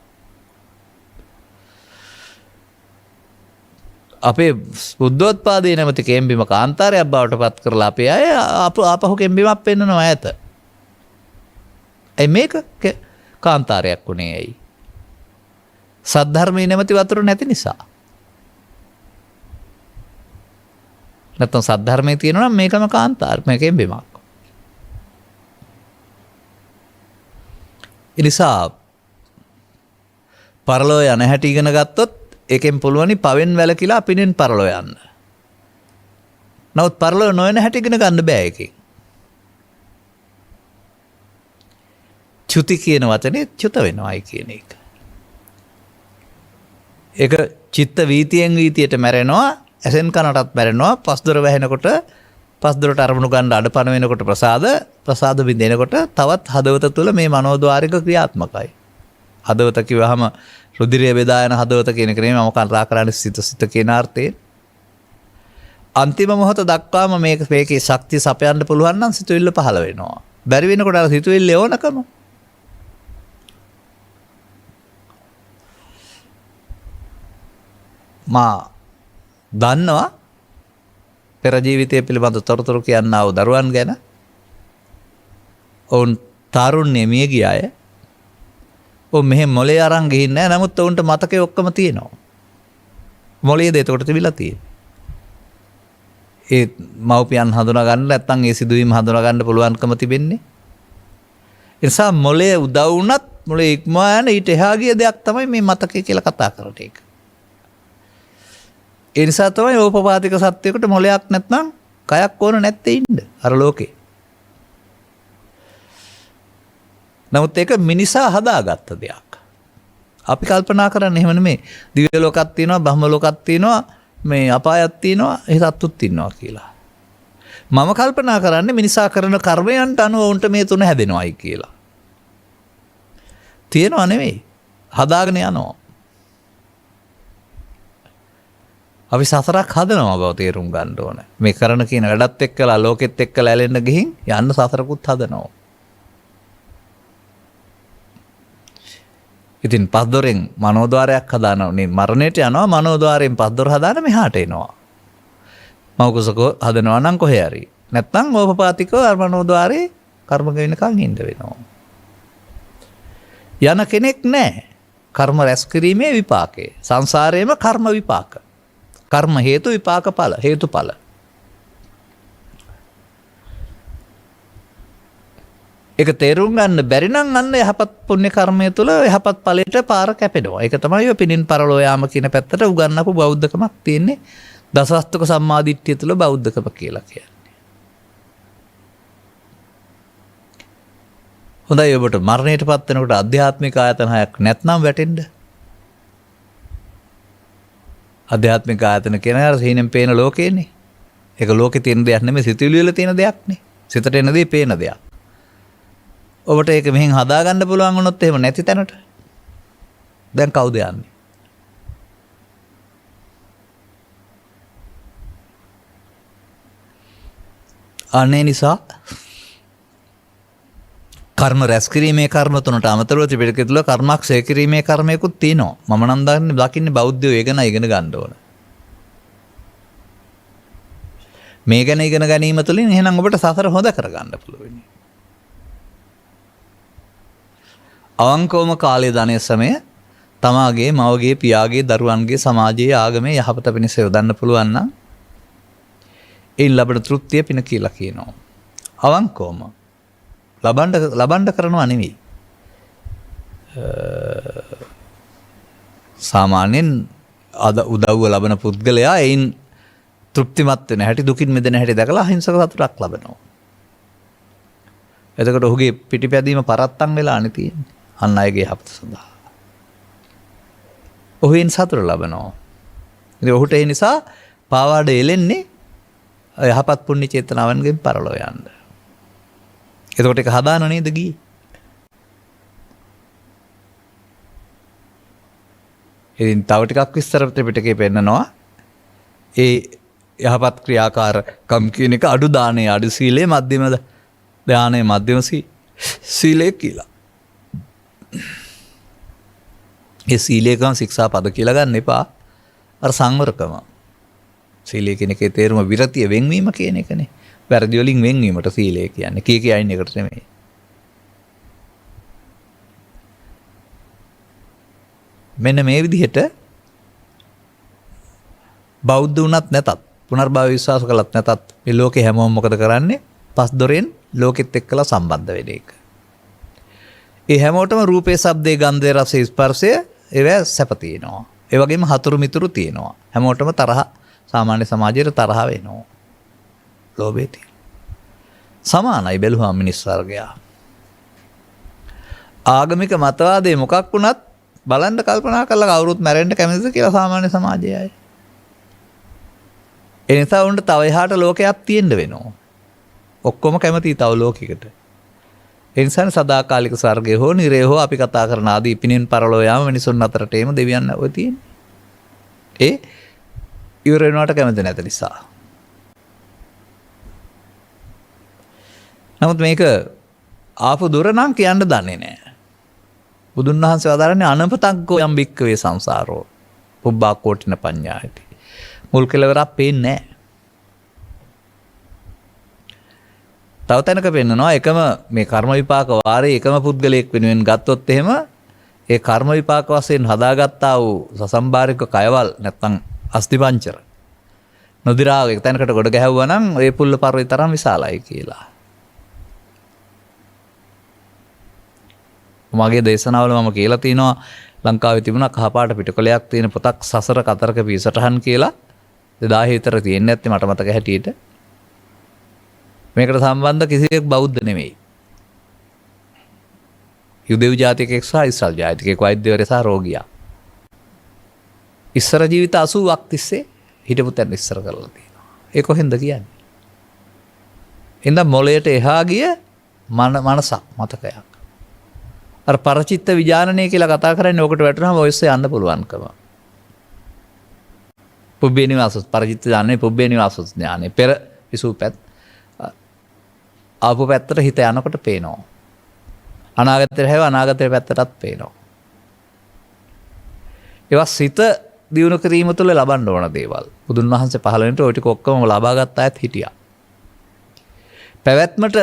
අපේ බුද්ධෝත්පාදයේ නැමැති කෙම්පිම කාන්තාරයක් බවට පත් කරලා අපේ අය ආපහු කෙම්පිමක් පෙන්නනවා ඈත. මේක කාන්තාරයක් වුණේ ඇයි? සද්ධර්මයේ නැමැති වතුර නැති නිසා. නැත්නම් සද්ධර්මයේ තියෙනවා නම් මේකම කාන්තාරයක් මේකෙන් බෙමක්. ඒ නිසා පරලෝ යන හැටි ඉගෙන ගත්තොත් ඒකෙන් පුළුවනි පවෙන් වැළකීලා පිනෙන් පරලෝ යන්න. නමුත් පරලෝ නොයන හැටි ඉගෙන ගන්න බෑ ඒකෙන්. චුති කියන වචනේ චුත වෙනවයි කියන එක. ඒක චිත්ත වීතියෙන් වීතියට මැරෙනවා, ඇසෙන් කනටත් මැරෙනවා, පස්දොර වැහෙනකොට පස්දොරට අරමුණු ගන්න අඩපණ වෙනකොට ප්‍රසාද විඳිනකොට තවත් හදවත තුළ මේ මනෝද්වාරික ක්‍රියාත්මකයි. හදවත කිව්වහම රුධිරය බෙදා යන හදවත කියන එක නෙමෙයි මම කතා කරන්නේ සිත කියන අර්ථයෙන්. අන්තිම මොහොත දක්වාම මේකේ ශක්තිය සපයන්න පුළුවන් නම් සිතුවිල්ල පහළ වෙනවා. බැරි වෙනකොට අර සිතුවිල්ල ඕනකම මා දන්නවා පෙර ජීවිතය පිළිබඳ තොරතුරු කියන්නා වූ දරුවන් ගැන. ඔවුන් තාරුණ්‍යයේ මිය ගිය අය. ඔව් මෙහෙම මොලේ අරන් ගිහින් නැහැ. නමුත් ඔවුන්ට මතකේ ඔක්කොම තියෙනවා. මොලේද එතකොට තිබිලා තියෙන්නේ. ඒ මව්පියන් හඳුනා ගන්න නැත්නම් ඒ සිදුවීම් හඳුනා ගන්න පුළුවන්කම තිබෙන්නේ. ඒ නිසා මොලේ උදව් වුණත් මොලේ ඉක්මවා යන ඊට එහා ගිය දෙයක් තමයි මේ මතකය කියලා කතා කරන්නේ ඒක. ඒ නිසා තමයි ඕපපාතික සත්‍යයකට මොලයක් නැත්නම් කයක් ඕන නැත්තේ ඉන්න අර ලෝකේ. නමුත් ඒක මිනිසා හදාගත්ත දෙයක්. අපි කල්පනා කරන්නේ එහෙම නෙමෙයි. දිව්‍ය ලෝකයක් තියෙනවා, බ්‍රහ්ම ලෝකයක් තියෙනවා, මේ අපායක් තියෙනවා, ඒ සත්තුත් ඉන්නවා කියලා. මම කල්පනා කරන්නේ මිනිසා කරන කර්මයන්ට අනුව උන්ට මේ තුන හැදෙනවායි කියලා. තියෙනවා නෙමෙයි. හදාගෙන යනවා. අපි සසරක් හදනවා බව තේරුම් ගන්න ඕන. මේ කරන කියන වැඩත් එක්කලා ලෝකෙත් එක්කලා ඇලෙන්න ගිහින් යන්න සසරකුත් හදනවා. ඉතින් පස්දොරෙන් මනෝද්වාරයක් හදානවා. මරණයට යනවා මනෝද්වාරයෙන් පස්දොර හදාන මෙහාට එනවා. මෞකුසක හදනවා නම් කොහේ හරි. නැත්නම් ඕපපාතිකව මනෝද්වාරේ කර්ම ගෙවෙනකන් ඉන්න වෙනවා. යන කෙනෙක් නැහැ. කර්ම රැස් කිරීමේ විපාකේ. සංසාරයේම කර්ම විපාක. කර්ම හේතු විපාක ඵල හේතුඵල. ඒක තේරුම් ගන්න බැරි නම් අන්න යහපත් පුණ්‍ය කර්මය තුළ යහපත් ඵලයට පාර කැපෙනවා. ඒක තමයි ඔය පිනින් පරලෝ යාම කියන පැත්තට උගන්වපු බෞද්ධකමක් තියෙන්නේ. දසස්තුක සම්මාදිට්ඨිය තුළ බෞද්ධකම කියලා කියන්නේ. හොඳයි ඔබට මරණයට පත් වෙනකොට ආධ්‍යාත්මික ආයතන හයක් නැත්නම් වැටෙන්න. ආධ්‍යාත්මික ආයතන කියන අර සීනෙන් පේන ලෝකේනේ. ඒක ලෝකේ තියෙන දෙයක් නෙමෙයි සිතුවිලි වල තියෙන දෙයක්නේ. සිතට එන දේ පේන දෙයක්. ඔබට ඒක මෙහෙන් හදා ගන්න පුළුවන් වුණොත් එහෙම නැති තැනට. දැන් කවුද යන්නේ? අනේ නිසා කර්ම රැස් කිරීමේ කර්ම තුනට අමතරව ත්‍රිපිටකය තුල කර්මක්ෂය කිරීමේ කර්මයකුත් තියෙනවා. මම නම් දකින්නේ බෞද්ධයෝ ඒ ගැන ඉගෙන ගන්න ඕන. මේ ගැන ඉගෙන ගැනීම තුළින් එහෙනම් ඔබට සසර හොද කරගන්න පුළුවන්. අවංකවම කාලයේ ධනය සමය තමාගේ මවගේ පියාගේ දරුවන්ගේ සමාජයේ ආගමේ යහපත පිණිස යොදන්න පුළුවන් නම් ඒ ලබන තෘප්තිය පින කියලා කියනවා. අවංකවම ලබන්න කරනවා නෙවෙයි. සාමාන්‍යයෙන් අද උදව්ව ලබන පුද්ගලයා එයින් තෘප්තිමත් වෙන හැටි දුකින් මිදෙන හැටි දැකලා අහිංසක සතුටක් ලබනවා. එතකොට ඔහුගේ පිටිපැදීම පරත්තම් වෙලානේ තියෙන්නේ. අන් අයගේ යහපත සඳහා. ඔහුෙන් සතුට ලබනවා. ඉතින් ඔහුට ඒ නිසා පාවාඩ එලෙන්නේ යහපත් පුණ්‍ය චේතනාවන්ගෙන් පරලෝ යන්න. එතකොට ඒක හදාන නේද ගියේ? ඉතින් තව ටිකක් විස්තර ත්‍රිපිටකේ පෙන්නනවා. ඒ යහපත් ක්‍රියාකාරකම් කියන එක අඩු දානේ අඩු සීලේ මධ්‍යම ධානයේ මධ්‍යම සීලේ කියලා. ඒ සීලේකම ශික්ෂා පද කියලා ගන්න එපා. අර සංවරකම. සීලය කියන එකේ තේරුම විරතිය වෙන්වීම කියන එකනේ. වැරදි වලින් වෙන්වීමට සීලය කියන්නේ. කී අයින් එකට නෙමෙයි. මෙන්න මේ විදිහට බෞද්ධ වුණත් නැතත් පුනර්භව විශ්වාස කළත් නැතත් මේ ලෝකේ හැමෝම මොකද කරන්නේ? පස් දොරෙන් ලෝකෙත් එක්කලා සම්බන්ධ වෙන එක. ඒ හැමෝටම රූපේ, ශබ්දේ, ගන්ධේ, රසේ, ස්පර්ශය ඒවා සැප තියෙනවා. ඒ වගේම හතුරු මිතුරු තියෙනවා. හැමෝටම තරහ සාමාන්‍ය සමාජයේ තරහ වෙනවා. ලෝභය තියෙනවා. සමානයි බැලුවාම මිනිස් වර්ගයා. ආගමික මතවාදයේ මොකක් වුණත් බලන්න කල්පනා කරලා කවුරුත් මැරෙන්න කැමතිද කියලා සාමාන්‍ය සමාජයේ අය. ඒ නිසා උන්ට තව එහාට ලෝකයක් තියෙන්න වෙනවා. ඔක්කොම කැමතියි තව ලෝකයකට. ඒ නිසා සදාකාලික ස්වර්ගය හෝ නිරය හෝ අපි කතා කරන ආදී පිනින් පරලෝ යාම මිනිසුන් අතරට එීම දෙවියන් ඔය තියෙන්නේ. ඒ ඉවර වෙනවට කැමති නැත නිසා. නමුත් මේක ආපු දුර නම් කියන්න දන්නේ නැහැ. බුදුන් වහන්සේ වදාරන්නේ අනපතග්ගෝ යම් බික්කවේ සංසාරෝ පුබ්බා කෝටින පඤ්ඤායති. මුල් කෙලවරක් පේන්නේ නැහැ. තව තැනක පෙන්නනවා එකම මේ කර්ම විපාක වාරේ එකම පුද්ගලයෙක් වෙනුවෙන් ගත්තොත් එහෙම ඒ කර්ම විපාක වශයෙන් හදාගත්තා වූ සසම්බාරික කයවල් නැත්තම් අස්තිපංචර නොදිරාව එක තැනකට ගොඩ ගැහුවා නම් ඒ පුල්ල පර්වතය තරම් විශාලයි කියලා. මගේ දේශනාවල මම කියලා තිනවා ලංකාවේ තිබුණා කහපාට පිටකොලයක් තියෙන පොතක් සසර කතරක පිසටහන් කියලා 2000 විතර තියෙන්නේ නැත්තේ මට මතක හැටියට. මේකට සම්බන්ධ කිසිවෙක් බෞද්ධ නෙමෙයි. යුදෙව් ජාතිකයෙක් සහ ඉස්රායල් ජාතිකයෙක් වෛද්‍යවරයා සහ රෝගියා. ඉස්සර ජීවිත 80ක් තිස්සේ හිටපු තැන ඉස්සර කරලා තියෙනවා. ඒ කොහෙන්ද කියන්නේ? එඳ මොළයට එහා ගිය මනසක් මතකයක්. අර පරචිත්ත විඥානනය කියලා කතා කරන්නේ ඕකට වැටුනම ඔයස්සේ යන්න පුළුවන්කම. පුබ්බේ නිවාස පරිචිත්ත ඥානෙ පුබ්බේ නිවාස ඥානෙ පෙර විසූ පැත් ආපු පැත්තට හිත යනකොට පේනවා. අනාගතයට හැව අනාගතයේ පැත්තටත් පේනවා. ඒවා සිත දියුණු කිරීම තුළ ලබන්න ඕන දේවල්. බුදුන් වහන්සේ පහළ වෙනට ওই ටික ඔක්කොම ලබා ගත්ත අයත් හිටියා. පැවැත්මට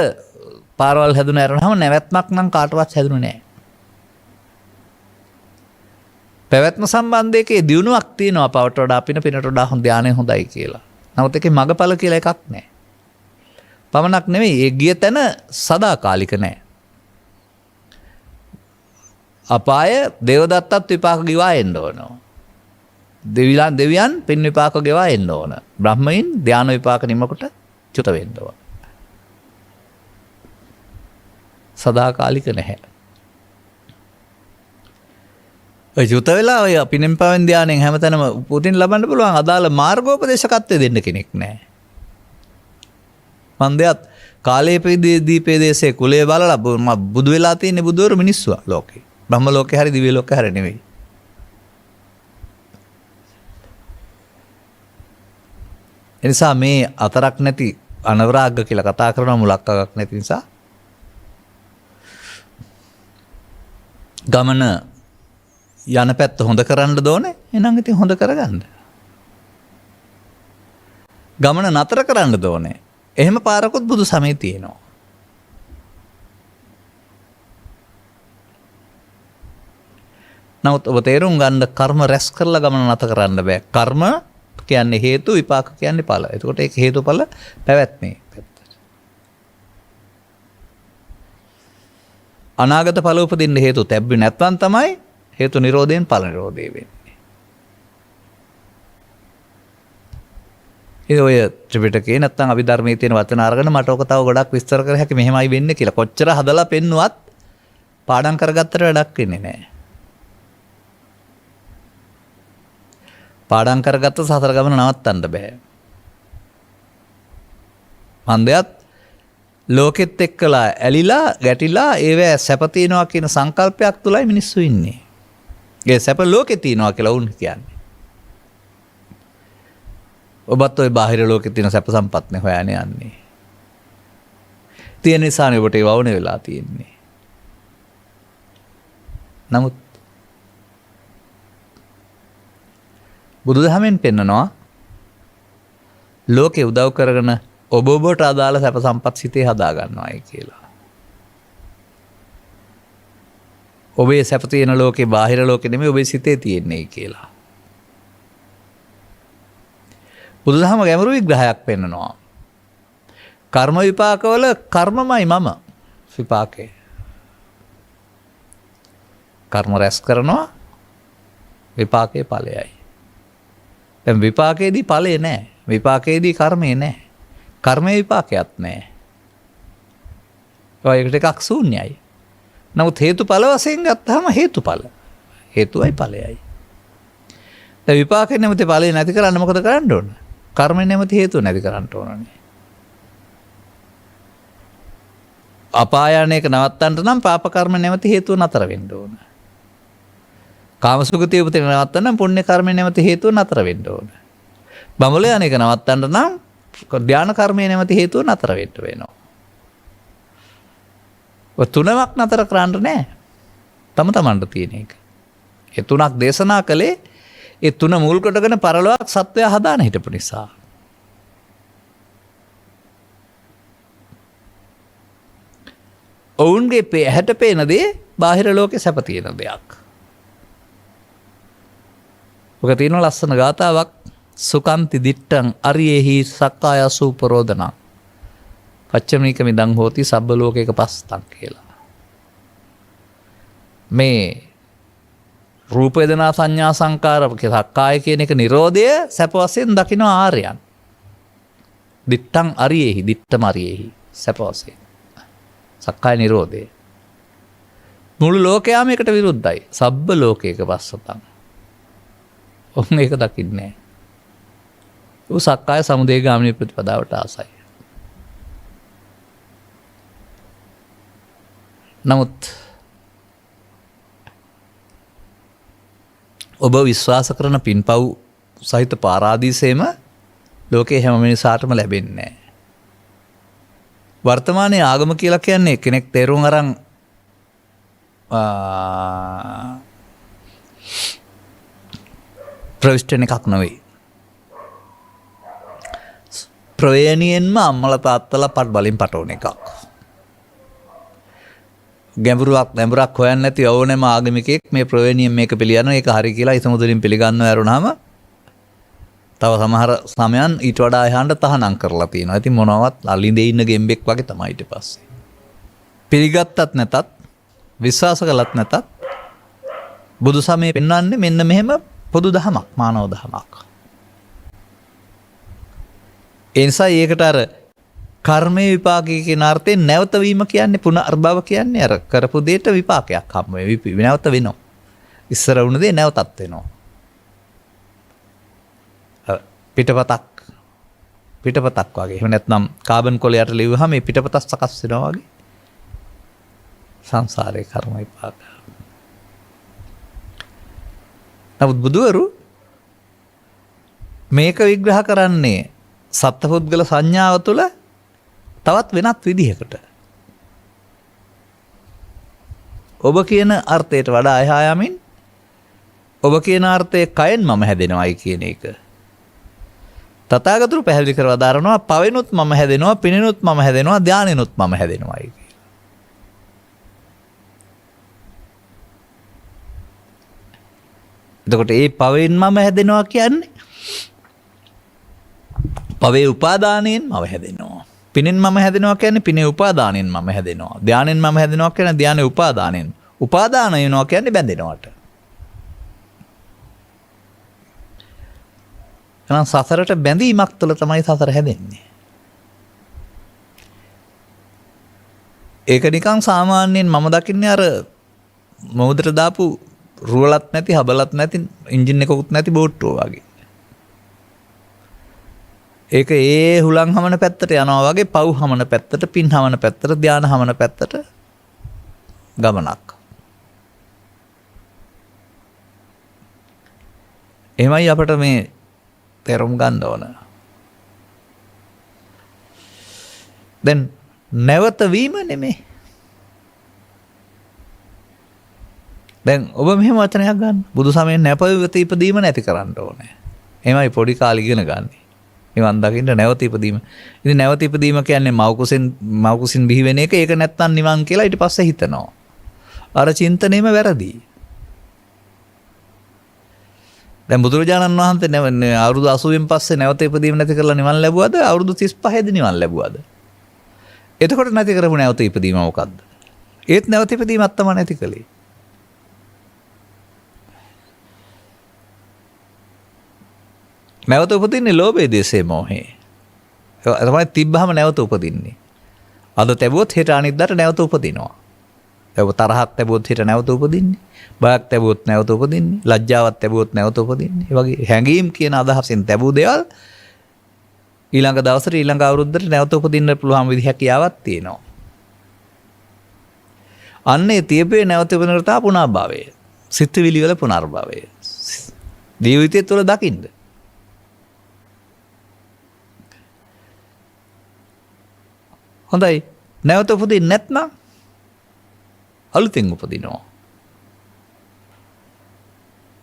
පාරවල් හැදුන ඇරනහම නැවැත්මක් නම් කාටවත් හැදුනේ නැහැ. පැවැත්ම සම්බන්ධයකේ දියුණුවක් තියෙනවා පවට වඩා පිනට වඩා හොඳ ධානය හොඳයි කියලා. නමුත් ඒකේ මගපල කියලා එකක් නැහැ. පමණක් නෙවෙයි ඒ ගිය තැන සදාකාලික නැහැ. අපාය දේවදත්තත් විපාක ගෙවා එන්න ඕන. දෙවියන් පින් විපාක ගෙවා එන්න ඕන. බ්‍රහ්මයින් ධාන විපාක නිමකොට චුත වෙන්න ඕන. සදාකාලික නැහැ. ඔය චුත වෙලා ඔය පිනෙන් පවෙන් ධානයෙන් හැමතැනම උපදින් ලබන්න පුළුවන් අදාළ මාර්ගෝපදේශකත්වය දෙන්න කෙනෙක් නැහැ. මන්දයත් කාලයේ දීපේ කුලේ බලලා බුදු වෙලා තියෙන බුදුවරු මිනිස්සු ලෝකේ. බ්‍රහ්ම ලෝකේ හරි දිව්‍ය ලෝකේ හරි නෙවෙයි. එනිසා මේ අතරක් නැති අනවරාග්ග කියලා කතා කරන මුලක් අගක් නැති නිසා ගමන යන පැත්ත හොඳ කරන්න දෝනේ. එහෙනම් ඉතින් හොඳ කරගන්න. ගමන නතර කරන්න දෝනේ. එහෙම පාරකුත් බුදු සමයේ තියෙනවා. නමුත් ඔබ තේරුම් ගන්න කර්ම රැස් කරලා ගමන නතර කරන්න බෑ. කර්ම කියන්නේ හේතු විපාක කියන්නේ ඵල. එතකොට ඒක හේතුඵල පැවැත්මේ පැත්තට. අනාගත ඵල උපදින්න හේතු තැබ්බේ නැත්නම් තමයි හේතු නිරෝධයෙන් ඵල නිරෝධය වෙන්නේ. ඒ ඔය ත්‍රිපිටකේ නැත්නම් අභිධර්මයේ තියෙන වචන අරගෙන මට ඔක තව ගොඩක් විස්තර කර හැකි මෙහෙමයි වෙන්නේ කියලා. කොච්චර හදලා පෙන්නුවත් පාඩම් කරගත්තට වැඩක් වෙන්නේ නැහැ. පාඩම් කරගත්ත සතර ගමන නවත්තන්න බෑ. මන්දයත් ලෝකෙත් එක්කලා ඇලිලා ගැටිලා ඒවැ සැප තියනවා කියන සංකල්පයක් තුලයි මිනිස්සු ඉන්නේ. ඒ සැප ලෝකේ තියනවා කියලා උන් කියන්නේ. ඔබත් ඔය බාහිර ලෝකේ තියෙන සැප සම්පත්නේ හොයන්නේ යන්නේ. තියෙන නිසානේ ඔබට ඒ වවුනේ වෙලා තියෙන්නේ. නමුත් බුදුදහමෙන් පෙන්නනවා ලෝකේ උදව් කරගෙන ඔබට අදාළ සැප සම්පත් සිතේ හදා ගන්නවායි කියලා. ඔබේ සැප තියෙන ලෝකේ බාහිර ලෝකෙ නෙමෙයි ඔබේ සිතේ තියෙන්නේ කියලා. බුදුදහම ගැඹුරු විග්‍රහයක් පෙන්නනවා. කර්ම විපාකවල කර්මමයි මම විපාකේ. කර්ම රැස් කරනවා විපාකේ ඵලයයි. දැන් විපාකයේදී ඵලේ නැහැ. විපාකයේදී කර්මේ නැහැ. කර්මයේ විපාකයක් නැහැ. ඔය ටිකක් ශූන්‍යයි. නමුත් හේතුඵල වශයෙන් ගත්තාම හේතුඵල. හේතුවයි ඵලයයි. දැන් විපාකේ නැමැති ඵලේ නැති කරන්න මොකද කරන්න ඕන? කර්මේ නැමැති හේතුව නැති කරන්න ඕනනේ. අපායනයක නවත්තන්න නම් පාප කර්ම නැමැති හේතුව නතර වෙන්න ඕන. කාමසුගතිය උපදින නවත්තන්න නම් පුණ්‍ය කර්ම නැමැති හේතුව නතර වෙන්න ඕන. බඹල යන්නේක නවත්තන්න නම් ධාන කර්මයේ නැමැති හේතුව නතර වෙන්න වෙනවා. ඔය තුනක් නතර කරන්න නෑ. තමන්ට තියෙන එක. ඒ තුනක් දේශනා කළේ ඒ තුන මුල් කොටගෙන පරලොවක් සත්වය හදාන හිටපු නිසා. ඔවුන්ගේ ඇහැට පේන දේ බාහිර ලෝකේ සැප තියෙන දෙයක්. ඔක තියෙන ලස්සන ගාතාවක් සුකන්ති දිට්ඨං අරියෙහි සක්කාය සූපරෝධනං පච්චමීක මිදං හෝති සබ්බ ලෝකේක පස්සතං කියලා. මේ රූප වේදනා සංඥා සංකාර සක්කාය කියන එක නිරෝධය සැප වශයෙන් දකින්න ආර්යයන්. දිට්ඨං අරියෙහි දිට්ඨම අරියෙහි සැප වශයෙන්. සක්කාය නිරෝධය. මුළු ලෝකයාම එකට විරුද්ධයි. සබ්බ ලෝකේක පස්සතං. ඔන්න ඒක දකින්නේ. ඌ සක්කාය සමුදය ගාමිනී ප්‍රතිපදාවට ආසයි. නමුත් ඔබ විශ්වාස කරන පින්පව් සහිත පාරාදීසේම ලෝකේ හැම මිනිසාටම ලැබෙන්නේ නැහැ. වර්තමානයේ ආගම කියලා කියන්නේ කෙනෙක් තේරුම් අරන් ප්‍රවිෂ්ඨන එකක් නෙවෙයි. ප්‍රවේණියෙන්ම අම්මලා තාත්තලා පට බලින් පටවන එකක්. ගැඹුරක් හොයන්න නැති ඕනෑම ආගමිකයෙක් මේ ප්‍රවේණියෙන් මේක පිළිගන්නවා ඒක හරි කියලා ඉසමුදුලින් පිළිගන්නව ඇරුණාම තව සමහර සමයන් ඊට වඩා එහාට තහනම් කරලා තියෙනවා. ඉතින් මොනවත් අලින්දේ ඉන්න ගෙම්බෙක් වගේ තමයි ඊට පස්සේ. පිළිගත්තත් නැතත් විශ්වාස කළත් නැතත් බුදු සමය පෙන්වන්නේ මෙන්න මෙහෙම පොදු දහමක්, මානව දහමක්. ඒ නිසා ඒකට අර කර්මයේ විපාකයේ කියන අර්ථයෙන් නැවත වීම කියන්නේ පුනර්භව කියන්නේ අර කරපු දෙයට විපාකයක් හම්බ වෙයි. නැවත වෙනවා. ඉස්සර වුණ දේ නැවතත් වෙනවා. පිටපතක් වගේ. එහෙම නැත්නම් කාබන් කොලයට ලියුවහම මේ පිටපත සකස් වෙනවා වගේ. සංසාරේ කර්ම විපාක. නමුත් බුදුවරු මේක විග්‍රහ කරන්නේ සත්පුද්ගල සංඥාව තුළ තවත් වෙනත් විදිහකට. ඔබ කියන අර්ථයට වඩා එහා යමින් ඔබ කියන අර්ථයේ කයෙන් මම හැදෙනවයි කියන එක. තථාගතතුරු පැහැදිලි කරලා දාරනවා පවෙනුත් මම හැදෙනවා, පිනෙනුත් මම හැදෙනවා, ධානෙනුත් මම හැදෙනවයි කියලා. එතකොට මේ පවෙන් මම හැදෙනවා කියන්නේ පවේ උපාදානයෙන් මම හැදෙනවා. පිනෙන් මම හැදෙනවා කියන්නේ පිනේ උපාදානයෙන් මම හැදෙනවා. ධානෙන් මම හැදෙනවා කියන්නේ ධානේ උපාදානයෙන්. උපාදාන වෙනවා කියන්නේ බැඳෙනවට. එහෙනම් සසරට බැඳීමක් තුළ තමයි සසර හැදෙන්නේ. ඒක නිකන් සාමාන්‍යයෙන් මම දකින්නේ අර මොහොතට දාපු රුවලත් නැති, හබලත් නැති, එන්ජින් එකකුත් නැති බෝට්ටුව වගේ. ඒක ඒ හුලං හමන පැත්තට යනවා වගේ පව් හමන පැත්තට, පින් හමන පැත්තට, ධාන හමන පැත්තට ගමනක්. එහෙමයි අපිට මේ තේරුම් ගන්න ඕන. දැන් නැවත වීම නෙමෙයි. දැන් ඔබ මෙහෙම වචනයක් ගන්න. බුදු සමයෙන් නැපවිත ඉපදීම නැති කරන්න ඕනේ. එහෙමයි පොඩි කාලේ ඉගෙන ගන්න. නිවන් දකින්න නැවත ඉපදීම. ඉතින් නැවත ඉපදීම කියන්නේ මව් කුසින් බිහි වෙන එක. ඒක නැත්තම් නිවන් කියලා ඊට පස්සේ හිතනවා. අර චින්තනයේම වැරදි. දැන් බුදුරජාණන් වහන්සේ අවුරුදු 80න් පස්සේ නැවත ඉපදීම නැති කරලා නිවන් ලැබුවද? අවුරුදු 35 දී නිවන් ලැබුවද? එතකොට නැති කරපු නැවත ඉපදීම මොකද්ද? ඒත් නැවත ඉපදීමක් තමයි නැති කළේ. නැවත උපදින්නේ ලෝභයේ දේශේ මොහේ. ඒක තමයි තිබ්බහම නැවත උපදින්නේ. අද තැබුවොත් හෙට අනිද්දාට නැවත උපදිනවා. ඒක තරහක් තැබුවොත් හෙට නැවත උපදින්නේ. බයක් තැබුවොත් නැවත උපදින්නේ. ලැජ්ජාවක් තැබුවොත් නැවත උපදින්නේ. ඒ වගේ හැඟීම් කියන අදහසෙන් තැබූ දේවල් ඊළඟ දවසට ඊළඟ අවුරුද්දට නැවත උපදින්න පුළුවන් විදිහක් තියෙනවා. අන්නේ තියපේ නැවත උපදිනට පුනර්භවය. සිත්විලි වල පුනර්භවය. ජීවිතය තුළ දකින්න. හොඳයි. නැවත උපදින්නේ නැත්නම් අලුතෙන් උපදිනවා.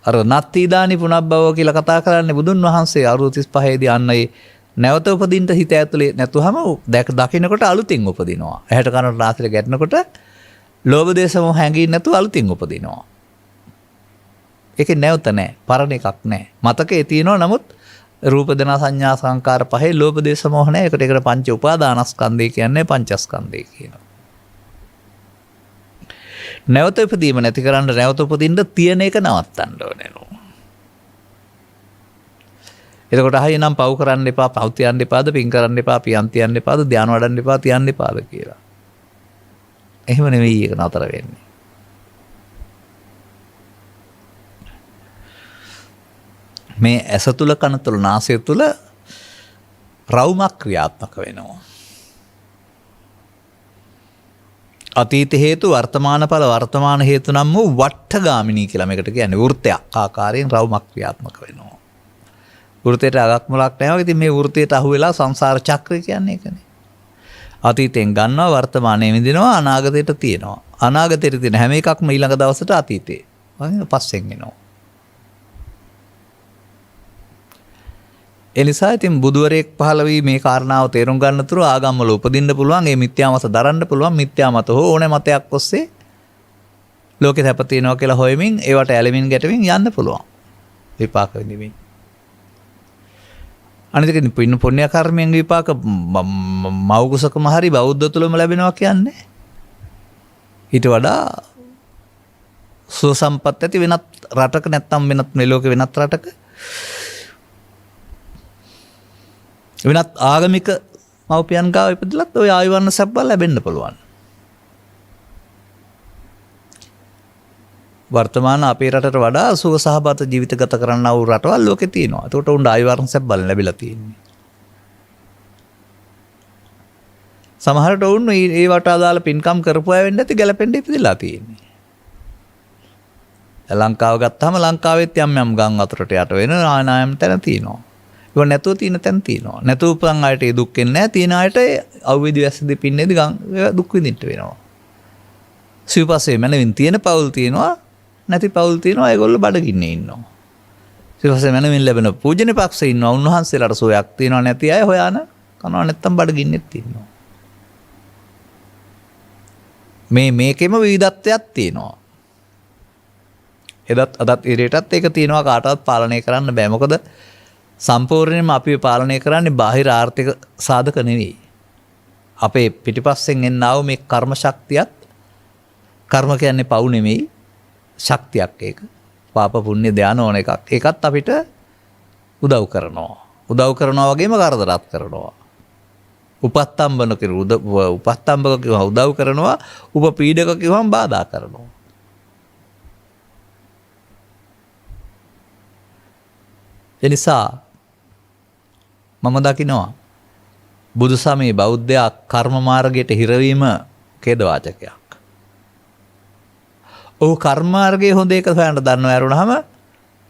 අර නත්තිදානි පුනබ්බව කියලා කතා කරන්නේ බුදුන් වහන්සේ අවුරුදු 35 දී අන්න ඒ නැවත උපදින්න හිත ඇතුලේ නැතුවම දකින්නකොට අලුතෙන් උපදිනවා. ඇහැට කනට නාසයට ගැටෙනකොට ලෝභ දේශ මොහ හැංගින්න නැතුව අලුතෙන් උපදිනවා. ඒකේ නැවත නැහැ. පරණ එකක් නැහැ. මතකයේ තියෙනවා නමුත් රූප දන සංඥා සංකාර පහේ ලෝභ දේශ මොහ නැහැ. ඒකට පංච උපාදානස්කන්ධය කියන්නේ පංචස්කන්ධය කියනවා. නැවත උපදීම නැති කරන්න නැවත උපදින්න තියෙන එක නවත්තන්න ඕනේ නෝ. එතකොට අහයි නම් පව් කරන්න එපා, පව් තියන්න එපාද, පින් කරන්න එපා, පියන් තියන්න එපාද, ධාන වඩන්න එපා, තියන්න එපාද කියලා. එහෙම නෙවෙයි ඒක නතර වෙන්නේ. මේ ඇස තුල, කන තුල, නාසය තුල රවුමක් ක්‍රියාත්මක වෙනවා. අතීත හේතු වර්තමාන ඵල වර්තමාන හේතු නම් වූ වට්ටගාමිනී කියලා මේකට කියන්නේ වෘත්තයක් ආකාරයෙන් රවුමක් ක්‍රියාත්මක වෙනවා. වෘතයට අගක් මුලක් නැහැ. ඉතින් මේ වෘතයට අහු වෙලා සංසාර චක්‍රය කියන්නේ ඒකනේ. අතීතයෙන් ගන්නවා වර්තමානයේ විඳිනවා අනාගතයට තියෙනවා. අනාගතයට තියෙන හැම එකක්ම ඊළඟ දවසට අතීතේ. වගේ පස්සෙන් එනවා. ඒ නිසා ඉතින් බුදුවරයෙක් පහළ වී මේ කාරණාව තේරුම් ගන්න තුරු ආගම් වල උපදින්න පුළුවන්. ඒ මිත්‍යා මත දරන්න පුළුවන්. මිත්‍යා මත හෝ ඕනේ මතයක් ඔස්සේ ලෝකේ සැප තියෙනවා කියලා හොයමින් ඒවට ඇලෙමින් ගැටෙමින් යන්න පුළුවන්. විපාක විඳිමින්. අනිත් එක පුණ්‍ය කර්මයෙන් විපාක මව්කුසකම හරි බෞද්ධ තුලම ලැබෙනවා කියන්නේ. ඊට වඩා සුවසම්පත් ඇති වෙනත් රටක නැත්තම් වෙනත් මේ ලෝකේ වෙනත් රටක වෙනත් ආගමික මව්පියන් ගාව ඉපදලත් ওই ආයුර්වර්ණ සැප ලැබෙන්න පුළුවන්. වර්තමාන අපේ රටට වඩා සුව සහගත ජීවිත ගත කරන්න වූ රටවල් ලෝකේ තියෙනවා. ඒකට උන් ආයුර්වර්ණ සැප ලැබිලා තියෙන්නේ. සමහරට උන් ඒ වට අදාළ පින්කම් කරපු අය වෙන්න ඇති ගැලපෙන්න ඉපදලා තියෙන්නේ. ලංකාව ගත්තාම ලංකාවෙත් යම් යම් ගම් අතරට යට වෙන ආනායම් තැන තියෙනවා. ඒක නැතුව තියෙන තැන තියෙනවා. නැතුව උපන් අයට ඒ දුක් වෙන්නේ නැහැ. තියෙන අයට අවුවේදී වැස්සදී පින්නේදී ගම් දුක් විඳින්න වෙනවා. සිව්පස්සේ මනවින් තියෙන පවුල් තියෙනවා. නැති පවුල් තියෙනවා. ඒගොල්ලෝ බඩගින්නේ ඉන්නවා. සිව්පස්සේ මනවින් ලැබෙන පූජනීය පක්ෂේ ඉන්නවා. උන්වහන්සේලාට සෝයක් තියෙනවා නැති අය හොයාන කනවා නැත්තම් බඩගින්නෙත් ඉන්නවා. මේකෙම විවිධත්වයක් තියෙනවා. එදත් අදත් ඉරේටත් ඒක තියෙනවා කාටවත් පාලනය කරන්න බෑ. මොකද සම්පූර්ණයෙන්ම අපි පාලනය කරන්නේ බාහිර ආර්ථික සාධක නෙවෙයි. අපේ පිටිපස්සෙන් එන්නා වූ මේ කර්ම ශක්තියත් කර්ම කියන්නේ පව් නෙමෙයි ශක්තියක් ඒක. පාප පුණ්‍ය ධාන ඕන එකක්. ඒකත් අපිට උදව් කරනවා. උදව් කරනවා වගේම කරදරත් කරනවා. උපස්තම්බන උපස්තම්බක කිව්වම උදව් කරනවා. උපපීඩක කිව්වම බාධා කරනවා. එනිසා මම දකිනවා බුදු සමයේ බෞද්ධයා කර්ම මාර්ගයට හිරවීම ඛේදවාචකයක්. ඔහු කර්ම මාර්ගයේ හොඳ එක හොයන්න දන්නව ඇරුණාම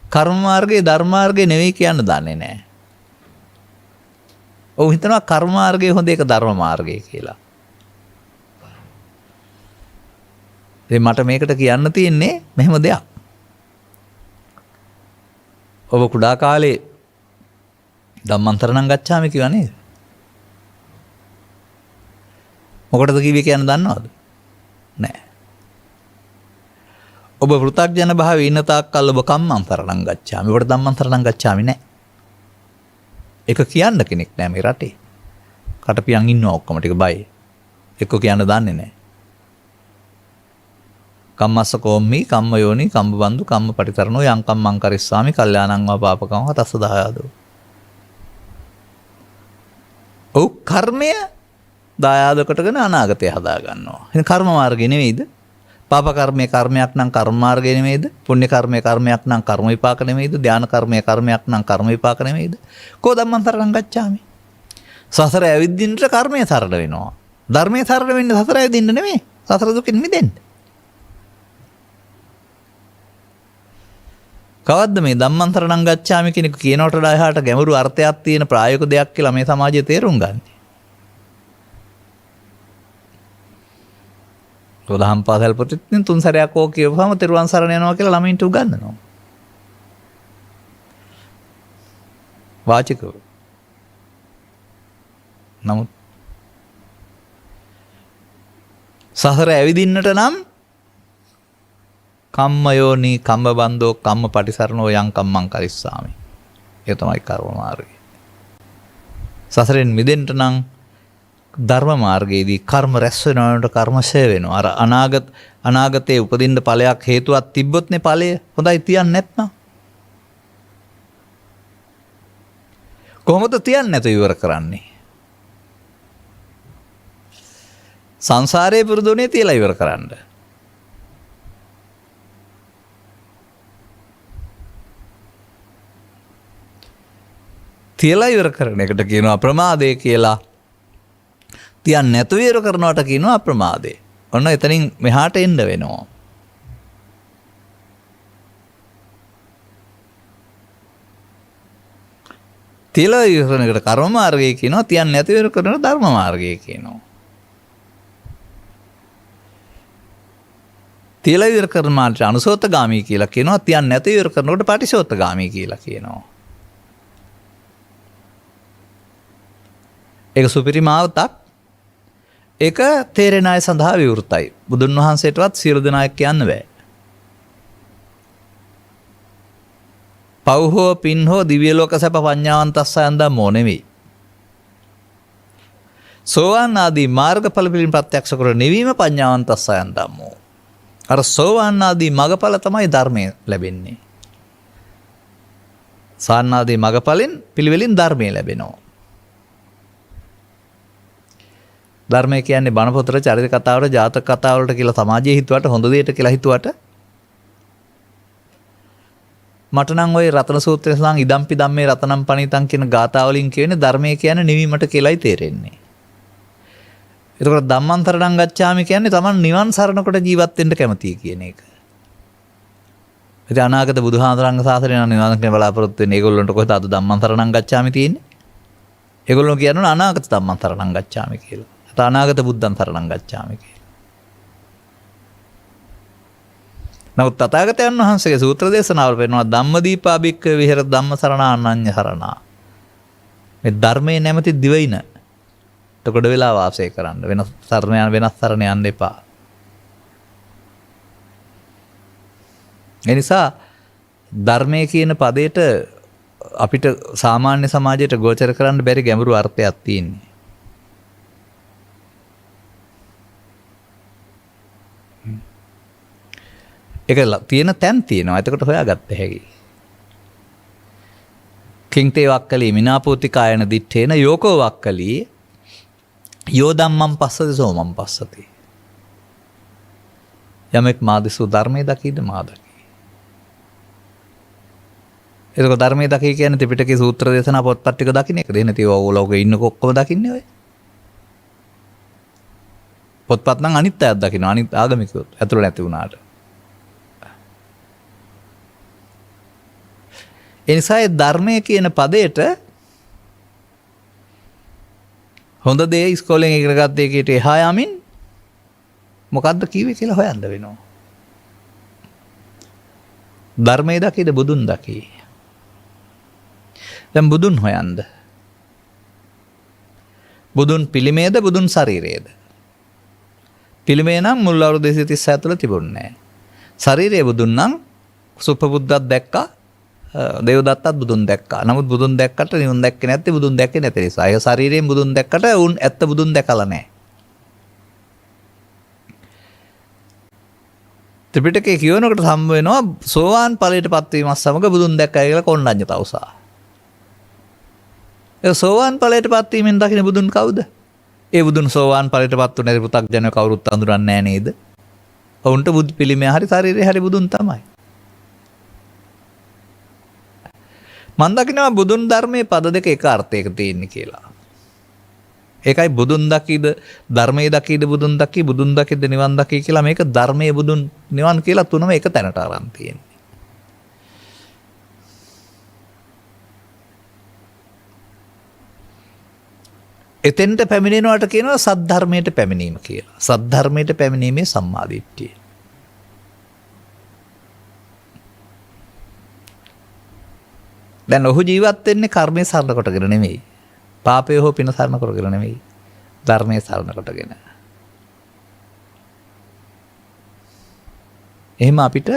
කර්ම මාර්ගයේ ධර්ම මාර්ගයේ නෙවෙයි කියන්න දන්නේ නැහැ. ඔහු හිතනවා කර්ම මාර්ගයේ හොඳ එක ධර්ම මාර්ගය කියලා. ඉතින් මට මේකට කියන්න තියෙන්නේ මෙහෙම දෙයක්. ඔබ කුඩා කාලේ ධම්මන්තරණං ගච්ඡාමි කිව්වා නේද? මොකටද කිව්වේ කියන්න දන්නවද? නෑ. ඔබ පෘථග්ජන භාවයේ ඉන්න තාක් කල් ඔබ කම්මන්තරණං ගච්ඡාමි. ඔබට ධම්මන්තරණං ගච්ඡාමි නෑ. ඒක කියන්න කෙනෙක් නෑ මේ රටේ. කටපියන් ඉන්නවා ඔක්කොම ටික බයි. එක්ක කියන්න දන්නේ නෑ. කම්මස්ස කෝම්මි කම්ම යෝනි කම්ම බන්දු කම්ම පටිතරණෝ යං කම්මං කරිස්සාමි කල්යාණං වා පාපකං වා තස්ස දායාදෝ. ඔව් කර්මය දායාද කොටගෙන අනාගතය හදා ගන්නවා. එහෙනම් කර්ම මාර්ගය නෙවෙයිද? පාප කර්මයේ කර්මයක් නම් කර්ම මාර්ගය නෙවෙයිද? පුණ්‍ය කර්මයේ කර්මයක් නම් කර්ම විපාක නෙවෙයිද? ධාන කර්මයේ කර්මයක් නම් කර්ම විපාක නෙවෙයිද? කෝ ධම්මන්තරණං ගච්ඡාමි. සසර ඇවිදින්නට කර්මයේ සරල වෙනවා. ධර්මයේ සරල වෙන්නේ සසර ඇවිදින්න නෙවෙයි. සසර දුකින් මිදෙන්න. කවද්ද මේ ධම්මන්තරණං ගච්ඡාමි කියන එක කියනවට වඩා එහාට ගැඹුරු අර්ථයක් තියෙන ප්‍රායෝගික දෙයක් කියලා මේ සමාජයේ තේරුම් ගන්න. උදාහම් පාසල් පොතේ තුන් සැරයක් ඕක කියවම තෙරුවන් සරණ යනවා කියලා ළමයින්ට උගන්වනවා. වාචිකව. නමුත් සසර ඇවිදින්නට නම් කම්ම යෝනි කම්ම බන්දෝ කම්ම පටිසරණෝ යං කම්මං කරිස්සාමි. ඒ තමයි කර්ම මාර්ගය. සසරෙන් මිදෙන්න නම් ධර්ම මාර්ගයේදී කර්ම රැස් වෙනවට කර්ම ෂය වෙනවා. අර අනාගතයේ උපදින්න ඵලයක් හේතුවක් තිබ්බොත්නේ ඵලය. හොඳයි තියන්නේ නැත්නම්. කොහොමද තියන්නේ නැතුව ඉවර කරන්නේ? සංසාරයේ පුරුදුනේ තියලා ඉවර කරන්න. තියලා ඉවර කරන එකට කියනවා අප්‍රමාදය කියලා. තියන්නේ නැතුව ඉවර කරනවට කියනවා අප්‍රමාදය. ඔන්න එතනින් මෙහාට එන්න වෙනවා. තියලා ඉවර කරන එකට කර්ම මාර්ගය කියනවා. තියන්නේ නැති ඉවර කරන ධර්ම මාර්ගය කියනවා. තියලා ඉවර කරන මාර්ගය අනුසෝතගාමී කියලා කියනවා. තියන්නේ නැති ඉවර කරනකොට පටිසෝතගාමී කියලා කියනවා. ඒක සුපිරිමාවතක්. ඒක තේරෙන අය සඳහා විවෘතයි. බුදුන් වහන්සේටවත් සියලු දෙනාක් කියන්න බෑ. පව් හෝ පින් හෝ දිව්‍ය ලෝක සැප පඤ්ඤාවන්තස්සයන් ධම්මෝ නෙවෙයි. සෝවාන් ආදී මාර්ගඵල පිළින් ප්‍රත්‍යක්ෂ කර නිවීම පඤ්ඤාවන්තස්සයන් ධම්මෝ. අර සෝවාන් ආදී මගඵල තමයි ධර්මය ලැබෙන්නේ. සාන්නාදී මගඵලින් පිළිවෙලින් ධර්මය ලැබෙනවා. ධර්මය කියන්නේ බණ පොතේ චරිත කතාවල ජාතක කතාවලට කියලා සමාජයේ හිතුවට හොඳ දෙයට කියලා හිතුවට මට නම් ওই රතන සූත්‍රයේ සඳහන් ඉදම්පි ධම්මේ රතනම් පණිතං කියන ගාථාවලින් කියන්නේ ධර්මය කියන්නේ නිවීමට කියලායි තේරෙන්නේ. එතකොට ධම්මන්තරණං ගච්ඡාමි කියන්නේ Taman නිවන් සරණ කොට ජීවත් වෙන්න කැමතියි කියන එක. ඉතින් අනාගත බුදුහාඳුරංග සාසනය නම් නිවන් දකින්න බලාපොරොත්තු වෙන්නේ ඒගොල්ලන්ට කොහෙද අද ධම්මන්තරණං ගච්ඡාමි තියෙන්නේ? ඒගොල්ලෝ කියනවා අනාගත ධම්මන්තරණං ගච්ඡාමි කියලා. අනාගත බුද්ධං සරණං ගච්ඡාමි කියලා. නමුත් තථාගතයන් වහන්සේගේ සූත්‍ර දේශනාවල පෙන්වනවා ධම්මදීපා භික්ඛවේ විහෙර ධම්ම සරණා අනඤ්‍ය සරණා. මේ ධර්මයේ නැමැති දිවයින තකොට වෙලා වාසය කරන්න. වෙනස් සරණ යන්න එපා. ඒ නිසා ධර්මයේ කියන පදයට අපිට සාමාන්‍ය සමාජයට ගෝචර කරන්න බැරි ගැඹුරු අර්ථයක් තියෙනවා. ඒක තියෙන තැන් තියෙනවා. එතකොට හොයාගත්ත හැකියි. කිංතේ වක්කලී මිනාපෝති කායන දිත්තේන යෝකෝ වක්කලී යෝ ධම්මං පස්සති සෝමං පස්සති. යමෙක් මාදිසු ධර්මයේ දකීද මා දකී. එතකොට ධර්මයේ දකී කියන්නේ ත්‍රිපිටකයේ සූත්‍ර දේශනා පොත්පත් ටික දකින්න එක. දෙන්නේ තියව ඕලෝකේ ඉන්න කොක්කම දකින්නේ ඔය. පොත්පත් නම් අනිත් අයත් දකින්න. අනිත් ආගමිකයොත් ඇතුළ නැති වුණාට. එනිසා ධර්මය කියන පදයට හොඳ දේ ඉස්කෝලෙන් ඉගෙන ගත්ත එකේට එහා යමින් මොකද්ද කිව්වේ කියලා හොයන්න වෙනවා. ධර්මයේ දකීද බුදුන් දකී. දැන් බුදුන් හොයන්න. බුදුන් පිළිමේද බුදුන් ශරීරයේද? පිළිමේ නම් මුල් අවුරුදු 237 තුළ තිබුණේ නැහැ. ශරීරයේ බුදුන් නම් සුපබුද්දක් දැක්කා. දේවදත්තත් බුදුන් දැක්කා. නමුත් බුදුන් දැක්කට නිවුන් දැක්කේ නැත්තේ බුදුන් දැක්කේ නැති නිසා. ඒ ශරීරයෙන් බුදුන් දැක්කට උන් ඇත්ත බුදුන් දැකලා නැහැ. ත්‍රිපිටකයේ කියනකොට සම්බ වෙනවා සෝවාන් ඵලයටපත් වීමත් සමග බුදුන් දැක්කයි කියලා කොණ්ඩඤ්ඤ තවුසා. ඒ සෝවාන් ඵලයටපත් වීමෙන් දකින්න බුදුන් කවුද? ඒ බුදුන් සෝවාන් ඵලයටපත් උනේ පු탁ජන කවුරුත් අඳුරන්නේ නැහැ නේද? ඔවුන්ට බුදු පිළිමය හරි ශරීරය හරි බුදුන් තමයි. මන් දකිනවා බුදුන් ධර්මයේ පද දෙක එක අර්ථයක තියෙන්නේ කියලා. ඒකයි බුදුන් දකීද ධර්මයේ දකීද බුදුන් දකී බුදුන් දකීද නිවන් දකී කියලා මේක ධර්මයේ බුදුන් නිවන් කියලා තුනම එක තැනට අරන් තියෙන්නේ. එතෙන්ට පැමිණෙනවට කියනවා සද්ධර්මයට පැමිණීම කියලා. සද්ධර්මයට පැමිණීමේ සම්මාදිට්ඨිය. දැන් ඔහු ජීවත් වෙන්නේ කර්මයේ සරණ කොටගෙන නෙමෙයි. පාපය හෝ පින සරණ කොටගෙන නෙමෙයි. ධර්මයේ සරණ කොටගෙන. එහෙම අපිට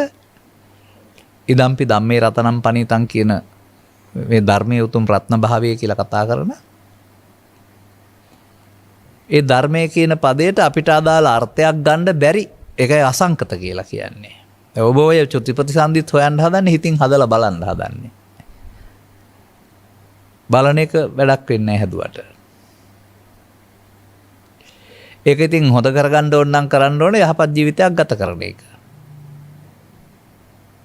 ඉදම්පි ධම්මේ රතනම් පණිතං කියන මේ ධර්මයේ උතුම් රත්න භාවය කියලා කතා කරන ඒ ධර්මයේ කියන පදයට අපිට අදාළ අර්ථයක් ගන්න බැරි. ඒකයි අසංකත කියලා කියන්නේ. ඔබ ඔය චුතිපතිසන්දිත් හොයන්න හදන්නේ හිතින් හදලා බලන්න හදන්නේ. බලන එක වැඩක් වෙන්නේ නැහැ හැදුවට. ඒක ඉතින් හොද කරගන්න ඕන නම් කරන්න ඕනේ යහපත් ජීවිතයක් ගත කරන එක.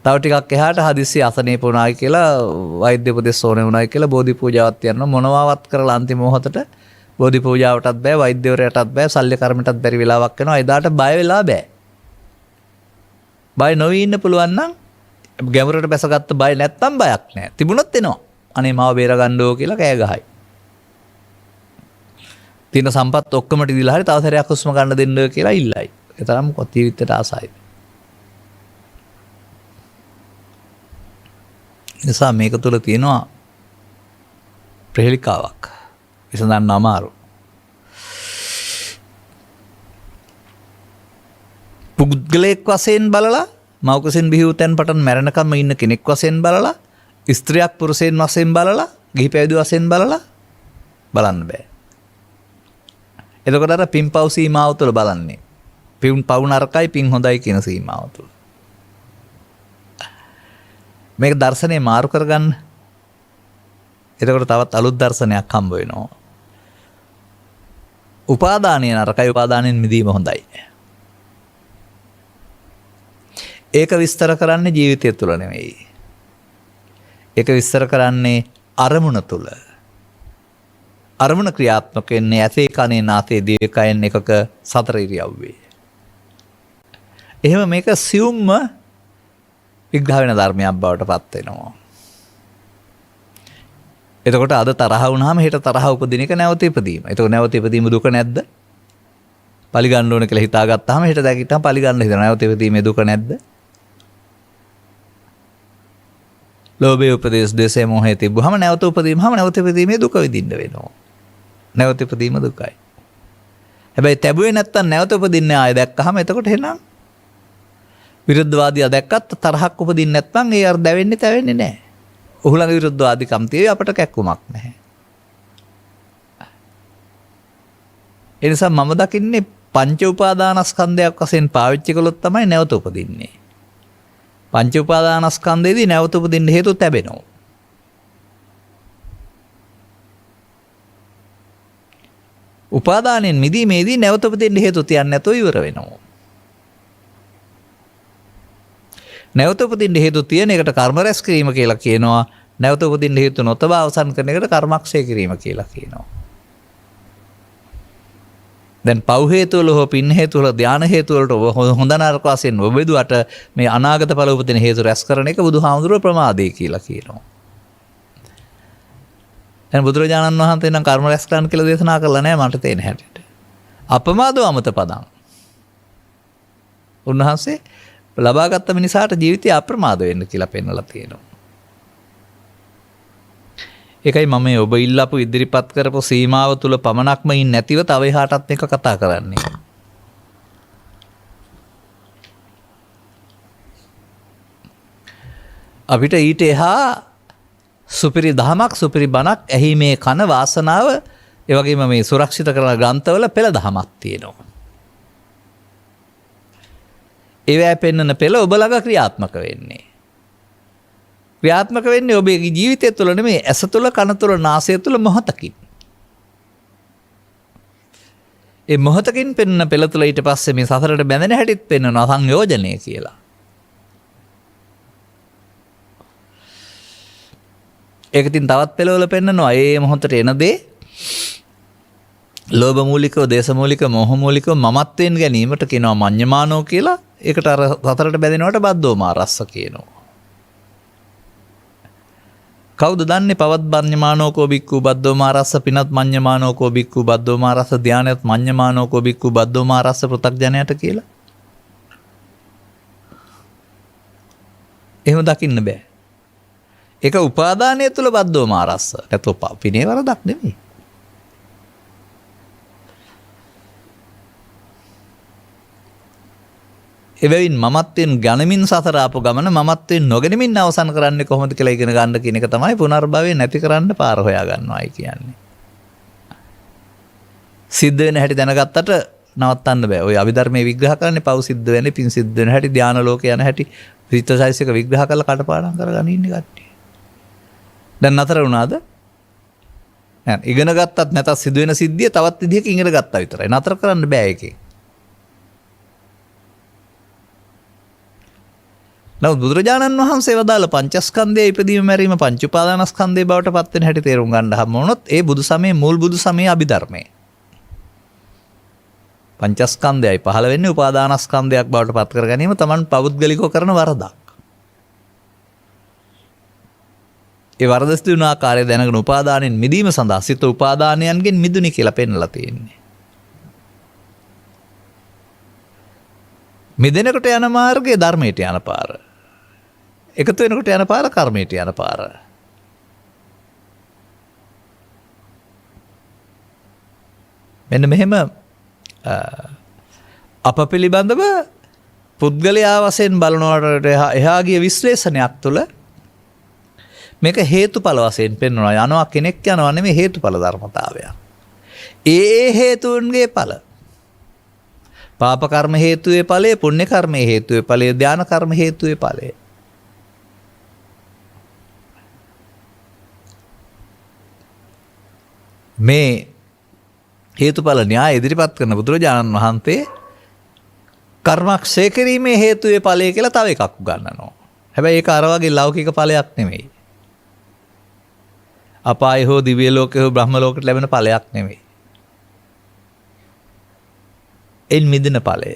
තව ටිකක් එහාට හදිස්සි අසනීප වුණායි කියලා වෛද්‍ය උපදෙස් ඕනේ වුණායි කියලා බෝධි පූජාවක් තියනවා. මොනවාවත් කරලා අන්තිම මොහොතට බෝධි පූජාවටත් බෑ වෛද්‍යවරයටත් බෑ සල්ලි කර්මයටත් බැරි වෙලාවක් වෙනවා. එදාට බය වෙලා බෑ. බය නොවී ඉන්න පුළුවන් නම් ගැඹුරට බැසගත්ත බය නැත්තම් බයක් නැහැ. තිබුණොත් එනවා. අනේ මාව බේරගන්නෝ කියලා කෑ ගහයි. තියෙන සම්පත් ඔක්කොම ටිකලා හරි තව සැරයක් හුස්ම ගන්න දෙන්න කියලා ඉල්ලයි. ඒ තරම් ජීවිතයට ආසයි. නිසා මේක තුළ තියෙනවා ප්‍රහෙලිකාවක්. විසඳන්න අමාරු. පුද්ගලයෙක් වශයෙන් බලලා මව්කුසින් බිහි වූ තැන් පටන් මැරෙනකම්ම ඉන්න කෙනෙක් වශයෙන් බලලා ස්ත්‍රියක් පුරුෂයෙක් වශයෙන් බලලා ගිහි පැවිදි වශයෙන් බලලා බලන්න බෑ. එතකොට අර පින් පව් සීමාව තුළ බලන්නේ. පින් පව් නරකයි පින් හොඳයි කියන සීමාව තුළ. මේක දර්ශනේ මාරු කරගන්න. එතකොට තවත් අලුත් දර්ශනයක් හම්බ වෙනවා. උපාදානය නරකයි උපාදානයෙන් මිදීම හොඳයි. ඒක විස්තර කරන්නේ ජීවිතය තුළ නෙවෙයි. ඒක විස්තර කරන්නේ අරමුණ තුළ. අරමුණ ක්‍රියාත්මක වෙන්නේ ඇසේ කනේ නාසයේ දිවකයෙන් එකක සතර ඉරියව්වේ. එහෙම මේක සියුම්ම විග්‍රහ වෙන ධර්මයක් බවට පත් වෙනවා. එතකොට අද තරහ වුණාම හෙට තරහ උපදින එක නැවත ඉපදීම. එතකොට නැවත ඉපදීම දුක නැද්ද? පරිගන්න ඕන කියලා හිතාගත්තාම හෙට දැකිටම පරිගන්න හිතනවා. නැවත ඉපදීමේ දුක නැද්ද? ලෝභය උපදේශ දේශය මොහේ තිබ්බහම නැවත උපදීමම නැවත ඉපදීමේ දුක විඳින්න වෙනවා. නැවත ඉපදීම දුකයි. හැබැයි තැබුවේ නැත්තම් නැවත උපදින්නේ ආය දැක්කහම එතකොට එහෙනම් විරුද්ධවාදියා දැක්කත් තරහක් උපදින්නේ නැත්නම් ඒ අර දැවෙන්නේ තැවෙන්නේ නැහැ. ඔහු ළඟ විරුද්ධවාදිකම් තියෙයි අපට කැක්කුමක් නැහැ. ඒ නිසා මම දකින්නේ පංච උපාදානස්කන්ධයක් වශයෙන් පාවිච්චි කළොත් තමයි නැවත උපදින්නේ. පංච උපාදානස්කන්ධයේදී නැවත උපදින්න හේතු තැබෙනවා. උපාදානෙන් මිදීමේදී නැවත උපදින්න හේතු තියන්නේ නැතෝ ඉවර වෙනවා. නැවත උපදින්න හේතු තියෙන එකට කර්ම රැස් කිරීම කියලා කියනවා. නැවත උපදින්න හේතු නොතබා අවසන් කරන එකට කර්මක්ෂය කිරීම කියලා කියනවා. දැන් පව් හේතු වල හෝ පින් හේතු වල ධාන හේතු වලට හොඳ නරක වශයෙන් ඔබෙදුවට මේ අනාගත ඵල උපදින හේතු රැස් කරන එක බුදුහාමුදුරුවෝ ප්‍රමාදේ කියලා කියනවා. දැන් බුදුරජාණන් වහන්සේ නම් කර්ම රැස් කරන්න කියලා දේශනා කළා නෑ මට තේන හැටියට. අපමාදෝ අමත පදං. උන්වහන්සේ ලබාගත් මිනිසාට ජීවිතය අප්‍රමාද වෙන්න කියලා පෙන්වලා තියෙනවා. ඒකයි මම ඔබ ඉල්ලපු ඉදිරිපත් කරපු සීමාව තුල පමණක්ම ඉන්නේ නැතිව තව එහාටත් මේක කතා කරන්නේ. අපිට ඊට එහා සුපිරි දහමක් සුපිරි බණක් ඇහිමේ කන වාසනාව ඒ වගේම මේ සුරක්ෂිත කරන ග්‍රන්ථවල පෙළ දහමක් තියෙනවා. ඒවැ පෙන්වන පෙළ ඔබ ළඟ ක්‍රියාත්මක වෙන්නේ. ක්‍රියාත්මක වෙන්නේ ඔබේ ජීවිතය තුළ නෙමෙයි ඇස තුළ කන තුළ නාසය තුළ මොහතකින්. ඒ මොහතකින් පෙන්වන පෙළ තුළ ඊට පස්සේ මේ සසරට බැඳෙන හැටිත් පෙන්වනවා සංයෝජනය කියලා. ඒක ඉතින් තවත් පෙළවල පෙන්වනවා ඒ මොහොතට එන දේ ලෝභ මූලිකව දේශ මූලිකව මෝහ මූලිකව මමත්වයෙන් ගැනීමට කියනවා මඤ්ඤමානෝ කියලා. ඒකට අර සතරට බැඳෙනවට බද්දෝ මාරස්ස කියනවා. කවුද දන්නේ පවත් මඤ්ඤමානෝකෝ බික්කු බද්දෝ මාරස්ස පිනත් මඤ්ඤමානෝකෝ බික්කු බද්දෝ මාරස්ස ධානයත් මඤ්ඤමානෝකෝ බික්කු බද්දෝ මාරස්ස පෘථග්ජනයට කියලා? එහෙම දකින්න බෑ. ඒක උපාදානය තුල බද්දෝ මාරස්ස. නැතෝ පිනේ වරදක් නෙමෙයි. එබැවින් මමත්වෙන් ගණමින් සසර ආපු ගමන මමත්වෙන් නොගැනීමින් අවසන් කරන්නේ කොහොමද කියලා ඉගෙන ගන්න කියන එක තමයි පුනර්භවය නැති කරන්න පාර හොයා ගන්නවායි කියන්නේ. සිද්ධ වෙන හැටි දැනගත්තට නවත්තන්න බෑ. ඔය අභිධර්මයේ විග්‍රහ කරන්නේ පව් සිද්ධ වෙන්නේ පින් සිද්ධ වෙන හැටි ධාන ලෝකේ යන හැටි විචිත්තචෛතසික විග්‍රහ කරලා කටපාඩම් කරගෙන ඉන්නේ කට්ටිය. දැන් නතර වුණාද? නෑ ඉගෙන ගත්තත් නැතත් සිද්ධ වෙන සිද්ධිය තවත් විදිහකින් ඉගෙන ගත්තා විතරයි. නතර කරන්න බෑ ඒකේ. නමුත් බුදුරජාණන් වහන්සේ වදාළ පංචස්කන්ධයේ ඉපදීම මැරීම පංච උපාදානස්කන්ධයේ බවට පත් වෙන හැටි තේරුම් ගන්න හම්බ වුණොත් ඒ බුදු සමයේ මුල් බුදු සමයේ අභිධර්මයේ පංචස්කන්ධයයි පහළ වෙන්නේ උපාදානස්කන්ධයක් බවට පත් කර ගැනීම තමන් පෞද්ගලිකව කරන වරදක්. ඒ වරද සිදු වුණ ආකාරය දැනගෙන උපාදානෙන් මිදීම සඳහා සිත උපාදානයන්ගෙන් මිදුනි කියලා පෙන්වලා තියෙන්නේ. මිදෙනකොට යන මාර්ගය ධර්මයට යන පාර. එකතු වෙනකොට යන පාර කර්මයට යන පාර. මෙන්න මෙහෙම අප පිළිබඳව පුද්ගලයා වශයෙන් බලනවට එහා ගිය විශ්ලේෂණයක් තුළ මේක හේතුඵල වශයෙන් පෙන්වනවා. යනවා කෙනෙක් යනවා නෙමෙයි හේතුඵල ධර්මතාවය. ඒ හේතුන්ගේ ඵල. පාප කර්ම හේතුවේ ඵලය, පුණ්‍ය කර්ම හේතුවේ ඵලය, ධාන කර්ම හේතුවේ ඵලය. මේ හේතුඵල න්‍යාය ඉදිරිපත් කරන බුදුරජාණන් වහන්සේ කර්මක්ෂය කිරීමේ හේතුවේ ඵලය කියලා තව එකක් උගන්වනවා. හැබැයි ඒක අර වගේ ලෞකික ඵලයක් නෙමෙයි. අපාය හෝ දිව්‍ය ලෝකේ හෝ බ්‍රහ්ම ලෝකෙට ලැබෙන ඵලයක් නෙමෙයි. එන් මිදෙන ඵලය.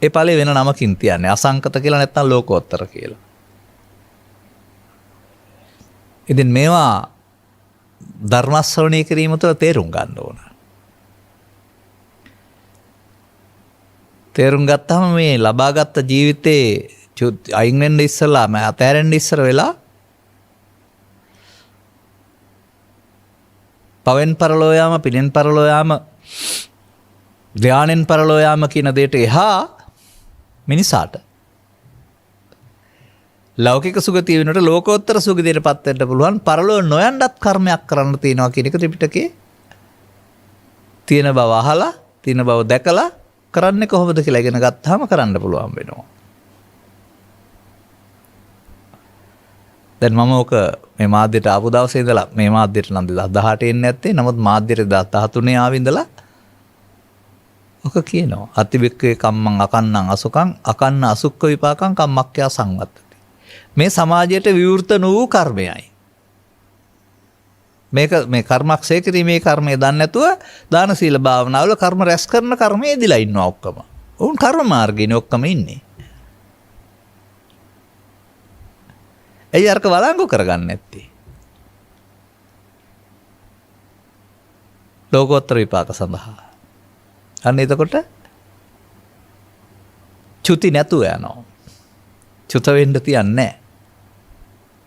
ඒ ඵලය වෙන නමකින් තියන්නේ අසංකත කියලා නැත්නම් ලෝකෝත්තර කියලා. ඉතින් මේවා ධර්ම ශ්‍රවණය කිරීම තුළ තේරුම් ගන්න ඕන. තේරුම් ගත්තාම මේ ලබාගත් ජීවිතේ අයින් වෙන්න ඉස්සලා මම අතහැරෙන්න ඉස්සර වෙලා පවෙන් පරලෝ යාම, පිනෙන් පරලෝ යාම, ධානෙන් පරලෝ යාම කියන දෙයට එහා මිනිසාට ලෞකික සුගතිය වෙනකොට ලෝකෝත්තර සුගතියටපත් වෙන්න පුළුවන්. පරලෝ නොයන්නත් කර්මයක් කරන්න තියෙනවා කියන එක ත්‍රිපිටකේ තියෙන බව අහලා, තියෙන බව දැකලා කරන්නේ කොහොමද කියලා ඉගෙන ගත්තාම කරන්න පුළුවන් වෙනවා. දැන් මම ඔක මේ මාධ්‍යයට ආපු දවසේ ඉඳලා මේ මාධ්‍යයට නම් 2018 එන්නේ නැත්තේ. නමුත් මාධ්‍යයට 2013 ආව ඉඳලා ඔක කියනවා. අතිවික්කේ කම්මං අකන්නං අසුකං අකන්න අසුක්ක විපාකං කම්මක්ඛ්‍යා සංවත්තති. මේ සමාජයට විවෘත වූ කර්මයයි. මේක මේ කර්මක්ෂය කිරීමේ කර්මය දන්නේ නැතුව දාන සීල භාවනාවල කර්ම රැස් කරන කර්මයේ දිලා ඉන්නවා ඔක්කොම. උන් කර්ම මාර්ගේනේ ඔක්කොම ඉන්නේ. එයි අරක වළංගු කරගන්නේ නැත්තේ. ලෝකෝත්තර විපාක සඳහා. අන්න එතකොට චුති නැතුව යනවා. චුත වෙන්න තියන්නේ නැහැ.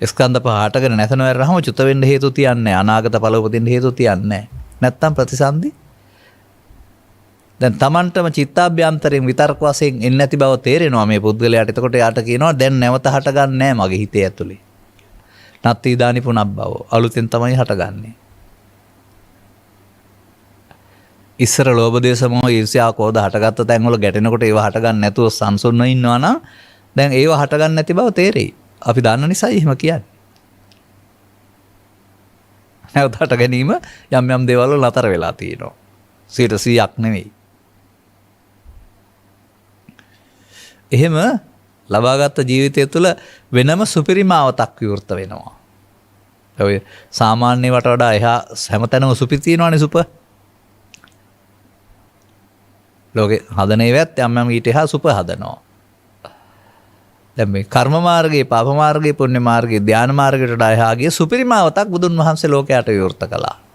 ස්කන්ධ පහ හටගෙන නැසන වැරරහම චුත වෙන්න හේතු තියන්නේ නැහැ. අනාගත ඵල උපදින්න හේතු තියන්නේ නැහැ. නැත්තම් ප්‍රතිසන්දි. දැන් Tamanටම චිත්තාභ්‍යන්තරයෙන් විතර්ක වශයෙන් එන්නේ නැති බව තේරෙනවා මේ පුද්ගලයාට. එතකොට යාට කියනවා දැන් නැවත හටගන්නේ නැහැ මගේ හිතේ ඇතුලේ. නත්ති දානි පුනබ්බව. අලුතෙන් තමයි හටගන්නේ. ඉස්සර ලෝභ දේශ මොහ ඊර්ෂ්‍යා කෝධ හටගත්ත තැන් වල ගැටෙනකොට ඒව හටගන්නේ නැතුව සංසුන්ව ඉන්නවා නම් දැන් ඒව හටගන්නේ නැති බව තේරෙයි. අපි දන්න නිසා එහෙම කියන්නේ. නැවත හට ගැනීම යම් යම් දේවල් වල නතර වෙලා තියෙනවා. 100%ක් නෙවෙයි. එහෙම ලබාගත් ජීවිතය තුළ වෙනම සුපිරිමාවතක් විවෘත වෙනවා. ඔය සාමාන්‍ය වට වඩා එහා හැමතැනම සුපිරි තියෙනවානේ සුප. ලෝකේ හදන ඒවාත් යම් යම් ඊට එහා සුප හදනවා. දැන් මේ කර්ම මාර්ගයේ, පාප මාර්ගයේ, පුණ්‍ය මාර්ගයේ, ධාන මාර්ගයට වඩා එහා ගිය සුපිරිමාවතක් බුදුන් වහන්සේ ලෝකයට විවෘත කළා.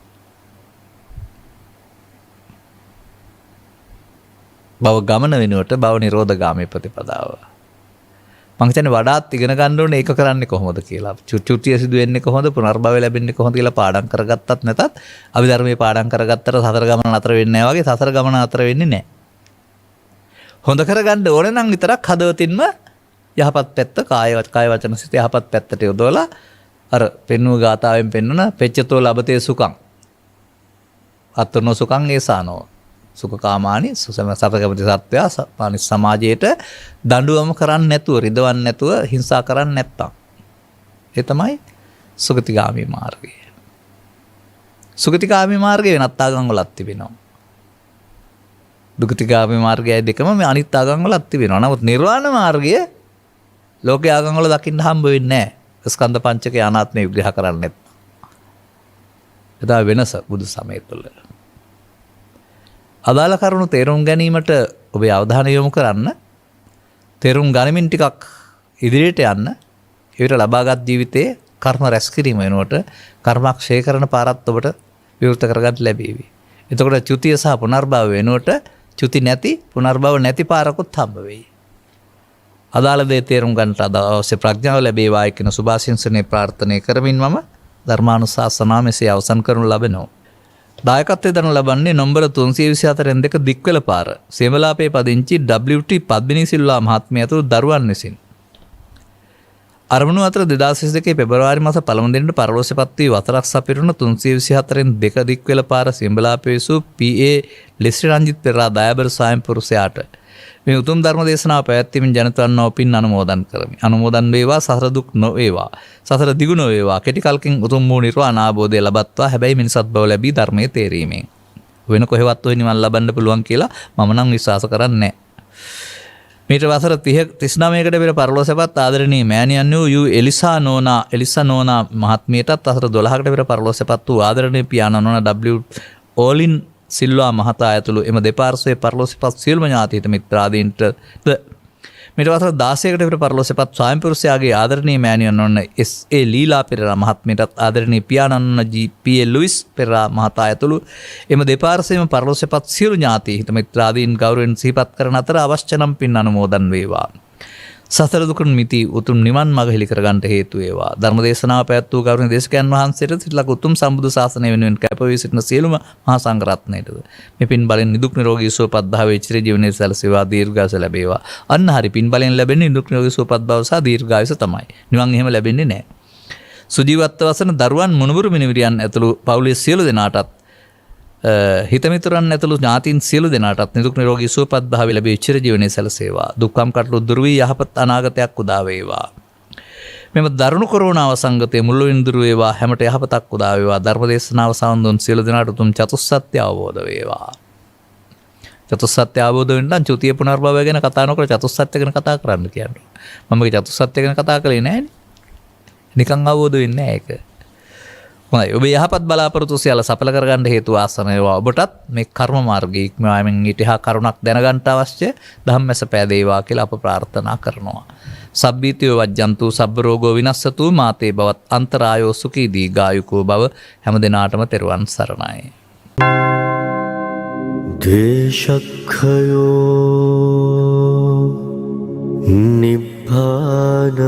භව ගමන වෙනුවට භව නිරෝධගාමී ප්‍රතිපදාව. මම හිතන්නේ වඩාත් ඉගෙන ගන්න ඕනේ ඒක කරන්නේ කොහොමද කියලා. චුතිය සිදු වෙන්නේ කොහොමද, පුනර්භවය ලැබෙන්නේ කොහොමද කියලා පාඩම් කරගත්තත් නැතත් අභිධර්මයේ පාඩම් කරගත්තට සතර ගමන නතර වෙන්නේ නැහැ වගේ සතර ගමන නතර වෙන්නේ නැහැ. හොඳ කරගන්න ඕනේ නම් විතරක් හදවතින්ම යහපත් පැත්ත කාය වචන සිත යහපත් පැත්තට යොදවලා අර පෙන්වූ ගාතාවෙන් පෙන්වන පෙච්චතෝ ලබතේ සුඛං අත්නෝ සුඛං ඒසානෝ සුඛකාමානි සතකපති සත්වයා සමාජයට දඬුවම කරන්නේ නැතුව රිදවන්නේ නැතුව හිංසා කරන්නේ නැත්තම් ඒ තමයි සුගතිගාමී මාර්ගය. සුගතිගාමී මාර්ගය වෙනත් ආගම් වලත් තිබෙනවා. දුගතිගාමී මාර්ගයයි දෙකම මේ අනිත් ආගම් වලත් තිබෙනවා. නමුත් නිර්වාණ මාර්ගය ලෝක ආගම් වල දකින්න හම්බ වෙන්නේ නැහැ. ස්කන්ධ පංචකය අනාත්මය විග්‍රහ කරන්නේ නැත්නම්. ඒ තමයි වෙනස බුදු සමය තුළ. අදාළ කරුණු තේරුම් ගැනීමට ඔබේ අවධානය යොමු කරන්න. තේරුම් ගනිමින් ටිකක් ඉදිරියට යන්න. ඒකට ලබාගත් ජීවිතයේ කර්ම රැස් කිරීම වෙනුවට කර්මක් ක්ෂය කරන පාරත් ඔබට විවෘත කරගන්න ලැබේවි. එතකොට චුතිය සහ පුනර්භව වෙනුවට චුති නැති පුනර්භව නැති පාරකුත් හම්බ වෙයි. අදාළ දේ තේරුම් ගන්නට අවශ්‍ය ප්‍රඥාව ලැබේවා කියන සුභාශිංසනයේ ප්‍රාර්ථනා කරමින් මම ධර්මානුශාසනාව මෙසේ අවසන් කරනු ලබනවා. දායකත්වයේ දරන ලබන්නේ නම්බර 324 2 දික්වල පාර සේමලාපේ පදිංචි WT පද්මිනී සිල්වා මහත්මිය ඇතුළු දරුවන් විසින් අරමුණු අතර 2022 පෙබරවාරි මාස පළමු දිනට පරලෝසපත් වී වසරක් සපිරුණ 324 2 දික්වල පාර සේමලාපේ සු PA ලිස්ටි රංජිත් පෙරා දයාබර සායම් පුරුෂයාට මේ උතුම් ධර්ම දේශනාව පැවැත්වීමෙන් ජනිතවන්නා වූ පින් අනුමෝදන් කරමි. අනුමෝදන් වේවා සසර දුක් නොවේවා. සසර දිගු නොවේවා. කෙටි කලකින් උතුම් වූ නිර්වාණ අවබෝධය ලබත්වා හැබැයි මිනිසත් බව ලැබී ධර්මයේ තේරීමෙන්. වෙන කොහෙවත් ඔය නිවන් ලබන්න පුළුවන් කියලා මම නම් විශ්වාස කරන්නේ නැහැ. මීට වසර 39කට පෙර පරලෝසපත් ආදරණීය මෑණියන් වූ එලිසා නෝනා මහත්මියටත් වසර 12කට පෙර පරලෝසපත් වූ ආදරණීය පියාණන් වන W ඕලින් සිල්වා මහතා ඇතුළු එම දෙපාර්ශ්වයේ පරලෝසපත් සියලුම ඥාතීත මිත්‍රාදීන්ට මෙට වසර 16කට පෙර පරලෝසපත් ස්වාමි පුරුෂයාගේ ආදරණීය මෑණියන් වන S.A. ලීලා පෙරේරා මහත්මියටත් ආදරණීය පියාණන් වන G.P.A. ලුයිස් පෙරේරා මහතා ඇතුළු එම දෙපාර්ශ්වයේම පරලෝසපත් සියලු ඥාතීත මිත්‍රාදීන් ගෞරවයෙන් සිහිපත් කරන අතර අවශ්‍ය නම් පින් අනුමෝදන් වේවා. සසර දුකන් මිති උතුම් නිවන් මඟ හෙළි කරගන්නට හේතු වේවා. ධර්ම දේශනාව පැවැත් වූ ගෞරවනීය දේශකයන් වහන්සේට සිටලක උතුම් සම්බුදු ශාසනය වෙනුවෙන් කැප වී සිටින සියලුම මහා සංඝ රත්නයටද මේ පින් බලෙන් නිදුක් නිරෝගී සුවපත් භාවයේ චිර ජීවනයේ සැලසේවා දීර්ඝායස ලැබේවා. අන්න හරි පින් බලෙන් ලැබෙන්නේ නිදුක් නිරෝගී සුවපත් භාව සහ දීර්ඝායස තමයි. නිවන් එහෙම ලැබෙන්නේ නැහැ. සුජීවත්ව වසන දරුවන් මුණුබුරු මිනිවිරියන් ඇතුළු පවුලේ සියලු දෙනාටත් හිතමිතුරන් ඇතුළු ඥාතීන් සියලු දෙනාටත් නිදුක් නිරෝගී සුවපත් භාවය ලැබී චිර ජීවනයේ සැලසේවා. දුක්ඛම් කටළු දුරු වී යහපත් අනාගතයක් උදා වේවා. මෙම දරුණු කොරෝනා වසංගතයේ මුළුල්ලෙන් දුරු වේවා. හැමට යහපතක් උදා වේවා. ධර්ම දේශනාව සම්බන්ධ සියලු දෙනාට උතුම් චතුස්සත්‍ය අවබෝධ වේවා. චතුස්සත්‍ය අවබෝධ වෙන්න නම් චුතිය පුනර්භවය ගැන කතා නොකර චතුස්සත්‍ය ගැන කතා කරන්න කියන්නේ. මම මේ චතුස්සත්‍ය ගැන කතා කළේ නැහැනේ. නිකන් අවබෝධ වෙන්නේ නැහැ ඒක. ඔබ යහපත් බලාපොරොත්තු සියල්ල සඵල කරගන්න හේතු ආසන වේවා. ඔබටත් මේ කර්ම මාර්ගයේ ඉක්මවාමින් ඊටහා කරුණක් දැනගන්න අවශ්‍ය ධම්මස පෑදේවා කියලා අප ප්‍රාර්ථනා කරනවා. සබ්බීතියෝ වජ්ජන්තු සබ්බ රෝගෝ විනස්සතු මාතේ බවත් අන්තරායෝ සුඛී දීඝායුකෝ බව හැම දිනාටම තෙරුවන් සරණයි. දේශක්ඛයෝ නිබ්බානං